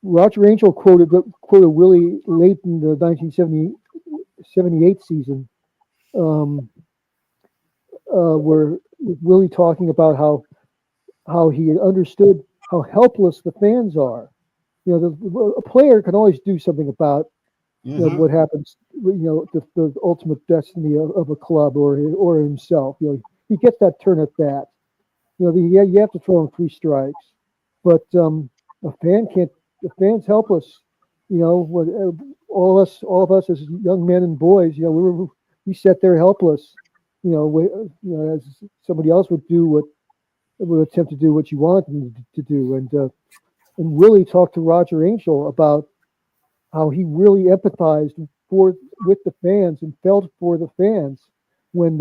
Roger Angel quoted Willie late in the 1978 season, where Willie talking about how he understood how helpless the fans are. A player can always do something about what happens. The ultimate destiny of a club or himself. He gets that turn at bat. You have to throw him 3 strikes, but a fan can't. The fan's helpless. All of us as young men and boys, we sat there helpless. As somebody else would attempt to do what you want them to do, and Willie talked to Roger Angel about how he really empathized with the fans and felt for the fans when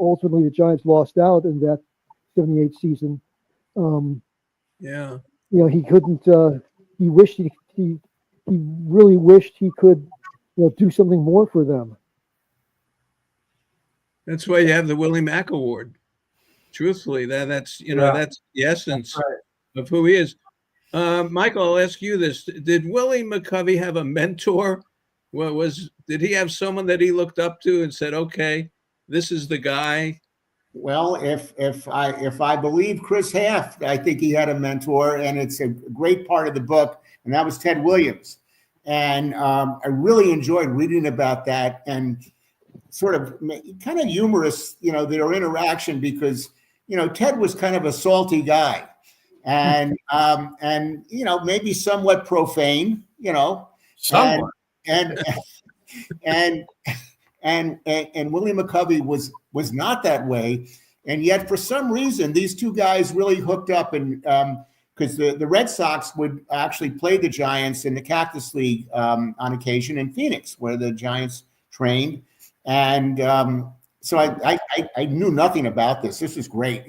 ultimately the Giants lost out in that 78 season. He couldn't. He wished he really wished he could, do something more for them. That's why you have the Willie Mack Award. Truthfully, that's that's the essence of who he is. Michael, I'll ask you this: did Willie McCovey have a mentor? Did he have someone that he looked up to and said, "Okay, this is the guy"? Well, if I believe Chris Half, I think he had a mentor, and it's a great part of the book, and that was Ted Williams. And I really enjoyed reading about that, and sort of kind of humorous, their interaction, because Ted was kind of a salty guy, and maybe somewhat profane, Somewhat. And Willie McCovey was not that way, and yet for some reason these two guys really hooked up, and because the Red Sox would actually play the Giants in the Cactus League on occasion in Phoenix, where the Giants trained, and so I knew nothing about this. This is great,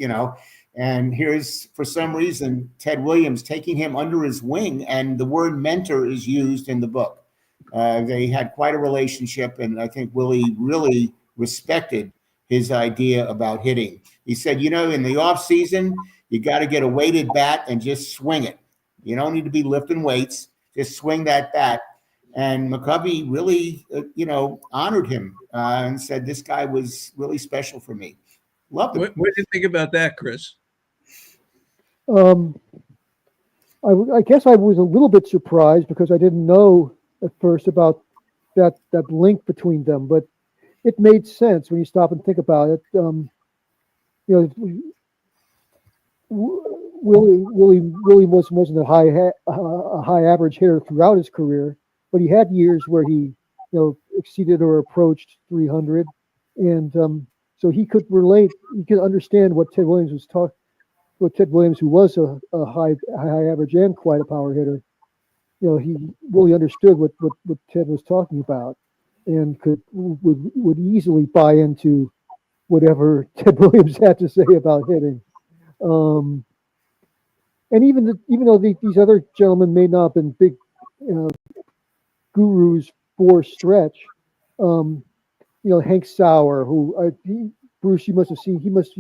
and here's, for some reason, Ted Williams taking him under his wing, and the word mentor is used in the book. They had quite a relationship, and I think Willie really respected his idea about hitting. He said, in the off season, you got to get a weighted bat and just swing it. You don't need to be lifting weights. Just swing that bat. And McCovey really, honored him and said, this guy was really special for me. Loved him. What do you think about that, Chris? I guess I was a little bit surprised because I didn't know at first about that link between them, but it made sense when you stop and think about it. Willie wasn't a high average hitter throughout his career, but he had years where he exceeded or approached 300, and so he could relate. He could understand what Ted Williams was talking. What Ted Williams, who was a high average and quite a power hitter, he really understood what Ted was talking about, and would easily buy into whatever Ted Williams had to say about hitting. And even though these other gentlemen may not have been big gurus for stretch, Hank Sauer, who Bruce, you must have seen. He was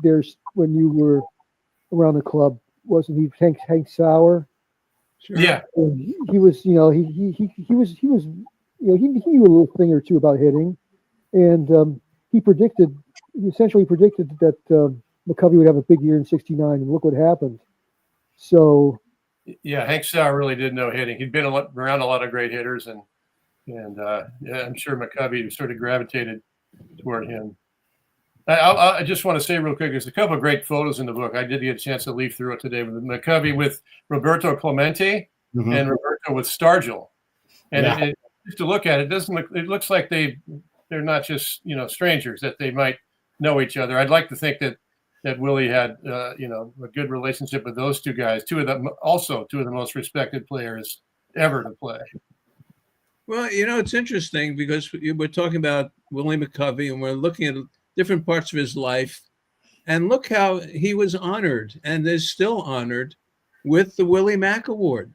there when you were around the club, wasn't he? Hank Sauer. Sure. Yeah. He was, he knew a little thing or two about hitting, and he essentially predicted that McCovey would have a big year in '69, and look what happened. So, yeah, Hank Sauer really did know hitting. He'd been around a lot of great hitters, and I'm sure McCovey sort of gravitated toward him. I just want to say real quick, there's a couple of great photos in the book. I did get a chance to leaf through it today with McCovey with Roberto Clemente and Roberto with Stargell. And just to look at it, it looks like they're not just strangers, that they might know each other. I'd like to think that Willie had a good relationship with those two guys, two of the most respected players ever to play. Well, it's interesting because we're talking about Willie McCovey and we're looking at different parts of his life, and look how he was honored and is still honored with the Willie Mack Award,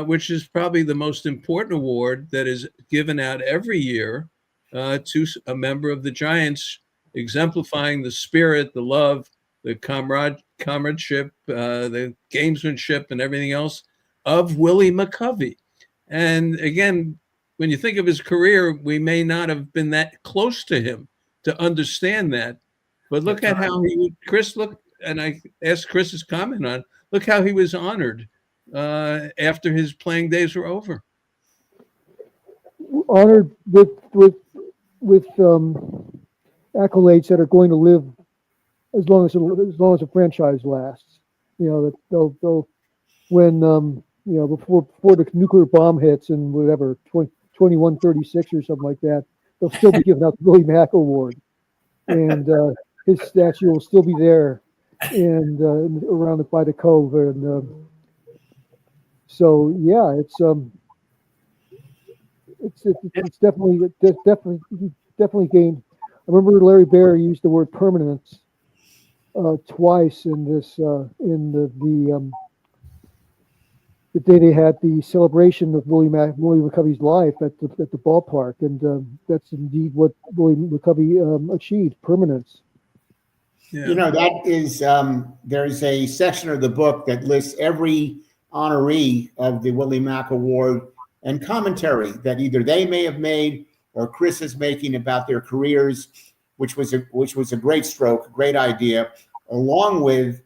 which is probably the most important award that is given out every year to a member of the Giants, exemplifying the spirit, the love, the comradeship, the gamesmanship, and everything else of Willie McCovey. And again, when you think of his career, we may not have been that close to him to understand that. But look at how Chris looked, and I asked Chris's comment on, look how he was honored after his playing days were over. Honored with accolades that are going to live as long as the franchise lasts. That they'll when before the nuclear bomb hits in whatever 2136 or something like that, they'll still be giving out the Willie Mack Award, and his statue will still be there and around by the cove, and so yeah, it's definitely gained. I remember Larry Baer used the word permanence twice in this the day they had the celebration of Willie McCovey's life at the ballpark, and that's indeed what Willie McCovey achieved: permanence. Yeah. That is there's a section of the book that lists every honoree of the Willie Mack Award and commentary that either they may have made or Chris is making about their careers, which was a great stroke, great idea, along with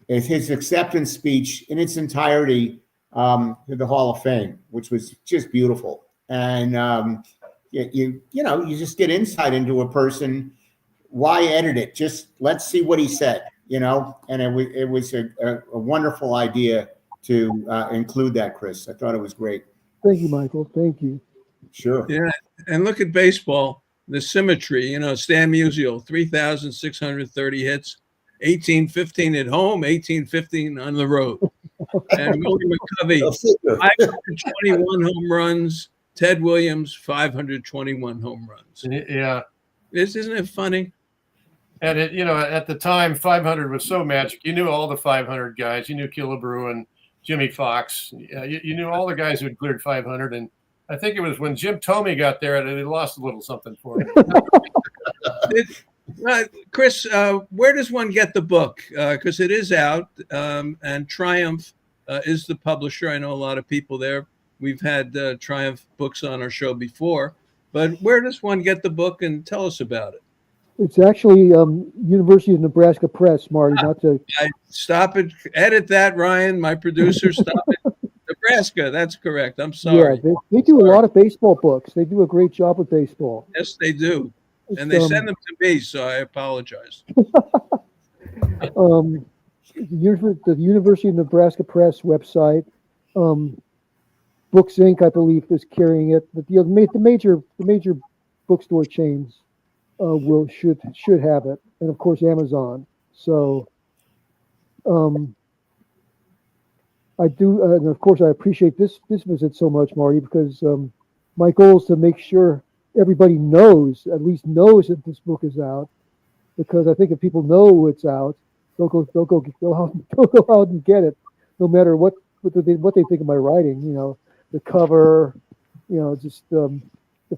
his acceptance speech in its entirety to the Hall of Fame, which was just beautiful. And you just get insight into a person. Why edit it? Just let's see what he said, And it was a wonderful idea to include that, Chris. I thought it was great. Thank you, Michael. Thank you. Sure. Yeah, and look at baseball, the symmetry. Stan Musial, 3,630 hits, 1815 at home, 1815 on the road. And Willie McCovey, 521 home runs. Ted Williams, 521 home runs. Yeah. Isn't it funny? And at the time, 500 was so magic. You knew all the 500 guys. You knew Killebrew and Jimmy Fox. You knew all the guys who had cleared 500. And I think it was when Jim Thome got there, and he lost a little something for him. Chris, where does one get the book? Because it is out, and Triumph is the publisher. I know a lot of people there. We've had Triumph books on our show before. But where does one get the book, and tell us about it? It's actually University of Nebraska Press, Marty. Stop it. Edit that, Ryan, my producer. Stop it. Nebraska. That's correct. I'm sorry. Yeah, they do a lot of baseball books. They do a great job with baseball. Yes, they do. And they send them to me, so I apologize. The University of Nebraska Press website, Books Inc., I believe, is carrying it. But the major bookstore chains should have it, and of course Amazon. So, I do, and of course I appreciate this visit so much, Marty, because my goal is to make sure everybody at least knows that this book is out. Because I think if people know it's out, they'll go out and get it, no matter what they think of my writing. You know, the cover, just the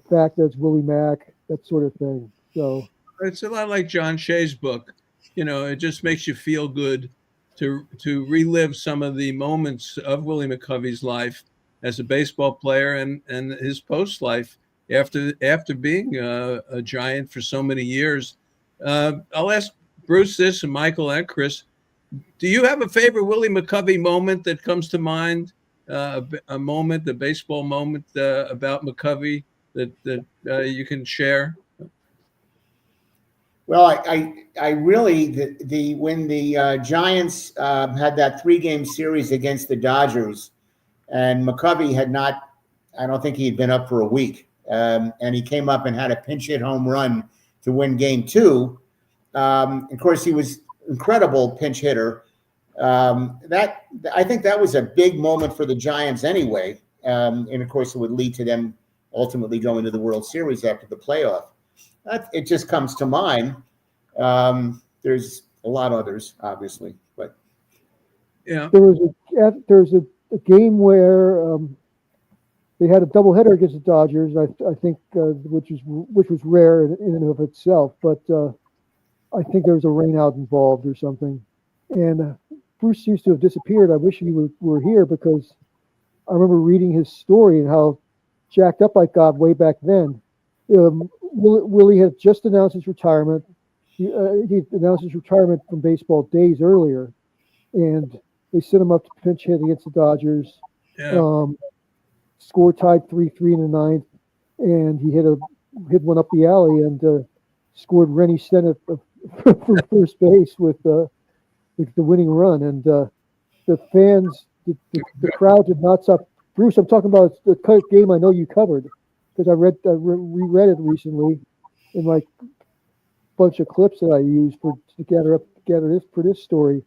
fact that it's Willie Mack, that sort of thing. So it's a lot like John Shea's book. It just makes you feel good to relive some of the moments of Willie McCovey's life as a baseball player and his post life after being a Giant for so many years. I'll ask Bruce this, and Michael and Chris. Do you have a favorite Willie McCovey moment that comes to mind? A baseball moment about McCovey that you can share? Well, I really when the Giants had that 3-game series against the Dodgers, and McCovey had not, I don't think he had been up for a week, and he came up and had a pinch hit home run to win Game 2. Of course, he was incredible pinch hitter. I think that was a big moment for the Giants anyway, and of course, it would lead to them ultimately going to the World Series after the playoff. It just comes to mind. There's a lot of others, obviously, but yeah, there was a game where they had a doubleheader against the Dodgers. I think which was rare in and of itself, but I think there was a rainout involved or something. And Bruce seems to have disappeared. I wish he were here, because I remember reading his story and how jacked up I got way back then. Willie had just announced his retirement. He announced his retirement from baseball days earlier, and they sent him up to pinch hit against the Dodgers. yeah. Score tied 3-3 in the ninth, and he hit one up the alley and scored Rennie Stennett from first base with the winning run. And the fans, the crowd did not stop. Bruce, I'm talking about the game I know you covered, because I reread it recently in my bunch of clips that I used to gather this for this story.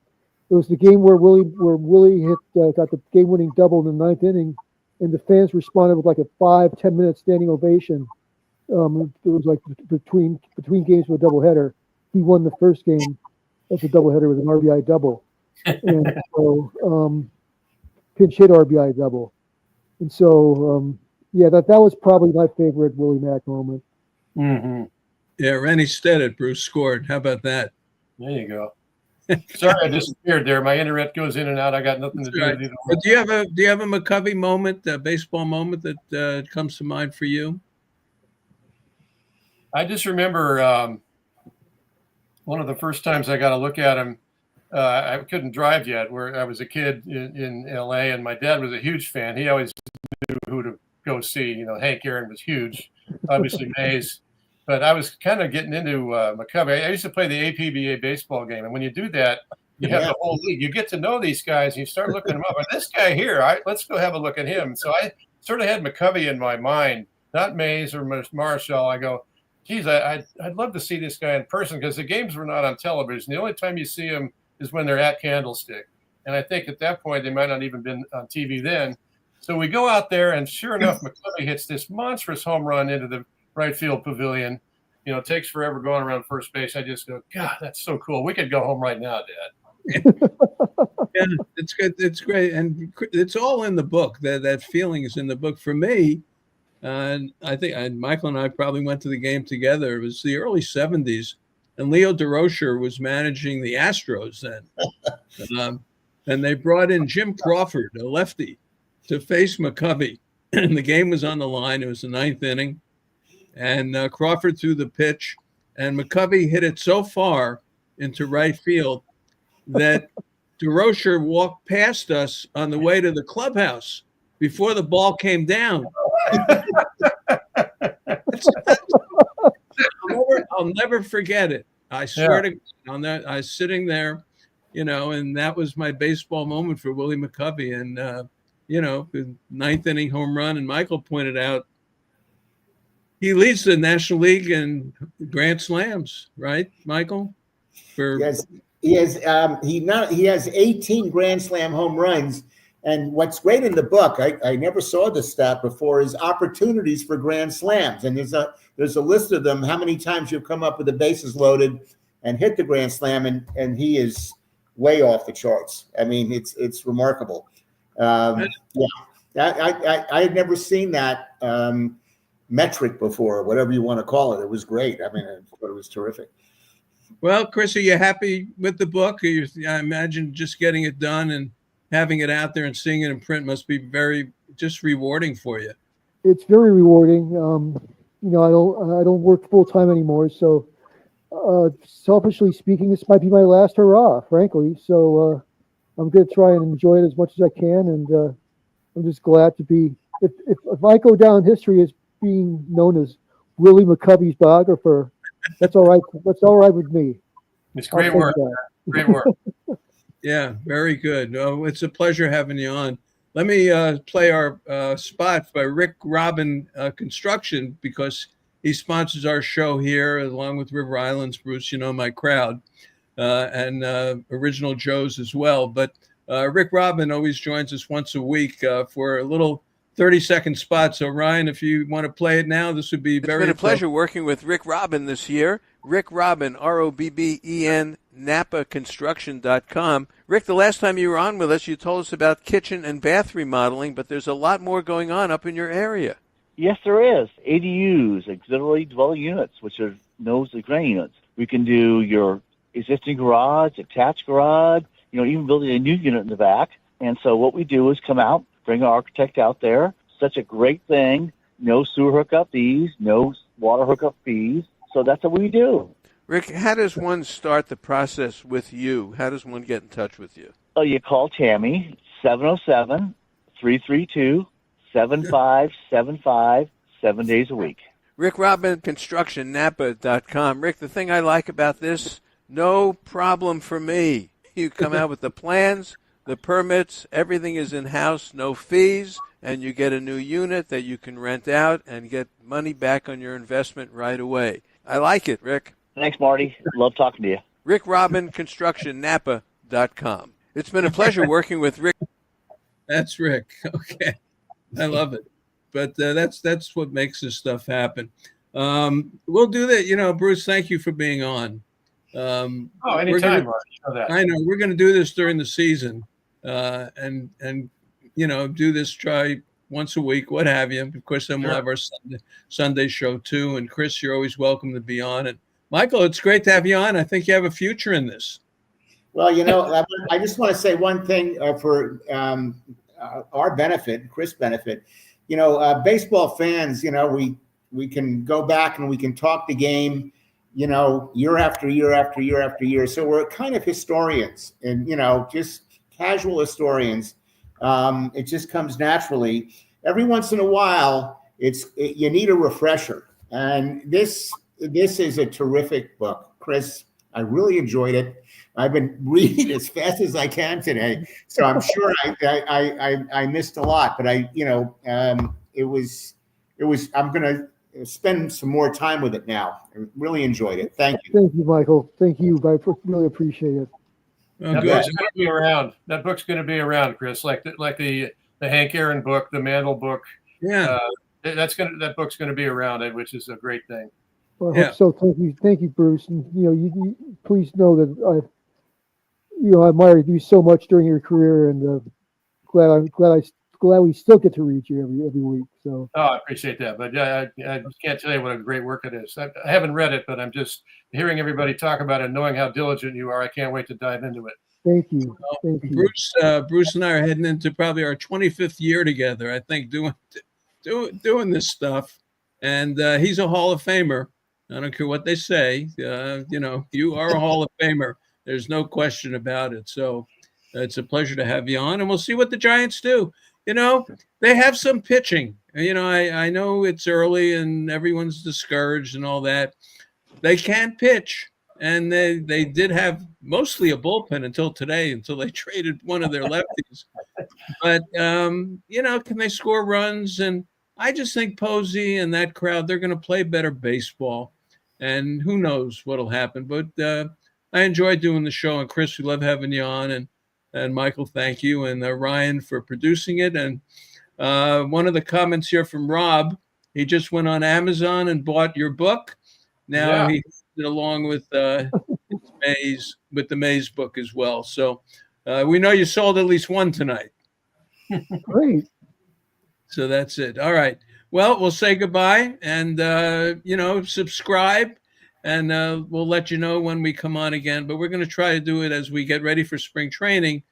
It was the game where Willie got the game-winning double in the ninth inning, and the fans responded with like a 5-10 minute standing ovation. It was like between games with a doubleheader. He won the first game of the doubleheader with an RBI double, and so pinch hit RBI double. And so that was probably my favorite Willie Mack moment. Mm-hmm. Yeah, Rennie Stennett, Bruce scored. How about that? There you go. Sorry, I disappeared there. My internet goes in and out. I got nothing to do with either. But do you have a McCovey moment, a baseball moment that comes to mind for you? I just remember one of the first times I got a look at him. I couldn't drive yet, where I was a kid in L.A., and my dad was a huge fan. He always knew who to go see. Hank Aaron was huge, obviously Mays. But I was kind of getting into McCovey. I used to play the APBA baseball game, and when you do that, you have the whole league. You get to know these guys, and you start looking them up. And this guy here, let's go have a look at him. So I sort of had McCovey in my mind, not Mays or Marshall. I go, geez, I'd love to see this guy in person, because the games were not on television. The only time you see them is when they're at Candlestick. And I think at that point, they might not even been on TV then. So we go out there, and sure enough, McCovey hits this monstrous home run into the right field pavilion. It takes forever going around first base. I just go, God, that's so cool. We could go home right now, Dad. Yeah, it's good. It's great. And it's all in the book. That feeling is in the book. For me, and I think Michael and I probably went to the game together. It was the early 70s, and Leo DeRocher was managing the Astros then. And they brought in Jim Crawford, a lefty, to face McCovey. And the game was on the line. It was the ninth inning. And Crawford threw the pitch, and McCovey hit it so far into right field that DeRocher walked past us on the way to the clubhouse before the ball came down. I'll never forget it. I swear to God, on that, I was sitting there, and that was my baseball moment for Willie McCovey. And, the ninth inning home run. And Michael pointed out he leads the National League in grand slams, right, Michael? Yes, he has 18 Grand Slam home runs. And what's great in the book, I never saw this stat before, is opportunities for Grand Slams. And there's a list of them, how many times you've come up with the bases loaded and hit the Grand Slam, and he is way off the charts. I mean, it's remarkable. I had never seen that metric before, whatever you want to call it. It was great. I mean, I thought it was terrific. Well, Chris, are you happy with the book? I imagine just getting it done and having it out there and seeing it in print must be very just rewarding for you. It's very rewarding. I don't work full time anymore, so selfishly speaking, this might be my last hurrah, frankly. So I'm going to try and enjoy it as much as I can, and I'm just glad to be. If I go down history as being known as Willie McCovey's biographer, that's all right. That's all right with me. It's great work. Great work. Yeah, very good. It's a pleasure having you on. Let me play our spot by Rick Robin Construction, because he sponsors our show here along with River Islands, Bruce, my crowd, and Original Joe's as well. But Rick Robin always joins us once a week for a little 30-second spot. So, Ryan, if you want to play it now, this would be very... It's been a pleasure working with Rick Robin this year. Rick Robin, ROBBEN, NapaConstruction.com. Rick, the last time you were on with us, you told us about kitchen and bath remodeling, but there's a lot more going on up in your area. Yes, there is. ADUs, auxiliary dwelling units, which are known as granny units. We can do your existing garage, attached garage, even building a new unit in the back. And so what we do is come out, bring our architect out there. Such a great thing. No sewer hookup fees, no water hookup fees. So that's what we do. Rick, how does one start the process with you? How does one get in touch with you? Oh, you call Tammy, 707-332-7575, 7 days a week. Rick Robin, ConstructionNapa.com. Rick, the thing I like about this, no problem for me. You come out with the plans, the permits, everything is in-house, no fees, and you get a new unit that you can rent out and get money back on your investment right away. I like it, Rick. Thanks, Marty. Love talking to you. Rick Robin, ConstructionNapa.com. It's been a pleasure working with Rick. That's Rick. Okay. I love it. But that's what makes this stuff happen. We'll do that. Bruce, thank you for being on. Anytime, Marty. I know. We're going to do this during the season and do this, try once a week, what have you. Of course, then we'll have our Sunday show too. And Chris, you're always welcome to be on it. Michael, it's great to have you on. I think you have a future in this. Well, I just want to say one thing for our benefit, Chris' benefit. Baseball fans, we can go back and we can talk the game, year after year after year after year. So we're kind of historians and, just casual historians. It just comes naturally. Every once in a while, you need a refresher. And this is a terrific book. Chris, I really enjoyed it. I've been reading as fast as I can today, so I'm sure I missed a lot. But it was. I'm going to spend some more time with it now. I really enjoyed it. Thank you. Thank you, Michael. Thank you. I really appreciate it. That book's going to be around. That book's going to be around, Chris. Like the Hank Aaron book, the Mandel book. Yeah, that book's going to be around, which is a great thing. Well, I hope so. Thank you, Bruce. And you please know that I admired you so much during your career, and glad we still get to read you every week. So. Oh, I appreciate that, but I can't tell you what a great work it is. I haven't read it, but I'm just hearing everybody talk about it, knowing how diligent you are. I can't wait to dive into it. Thank you. Thank you. Bruce and I are heading into probably our 25th year together, I think, doing this stuff, and he's a Hall of Famer. I don't care what they say. You are a Hall of Famer. There's no question about it. So it's a pleasure to have you on, and we'll see what the Giants do. They have some pitching. I know it's early and everyone's discouraged and all that. They can pitch. and they did have mostly a bullpen until today, until they traded one of their lefties. But can they score runs? And I just think Posey and that crowd, they're going to play better baseball, and who knows what'll happen. But I enjoy doing the show, and Chris, we love having you on, and Michael, thank you, and Ryan for producing it. And one of the comments here from Rob, he just went on Amazon and bought your book. Now he did along with the Mays book as well. So we know you sold at least one tonight. Great. So that's it. All right. Well, we'll say goodbye and, subscribe, and we'll let you know when we come on again. But we're going to try to do it as we get ready for spring training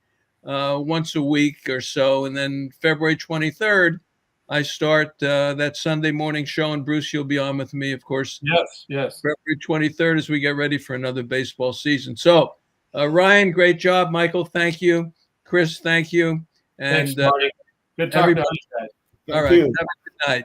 once a week or so. And then February 23rd, I start that Sunday morning show. And Bruce, you'll be on with me, of course. Yes. February 23rd as we get ready for another baseball season. So, Ryan, great job. Michael, thank you. Chris, thank you. And Thanks, Marty. Good talking to you guys. All right. you. Have a good night.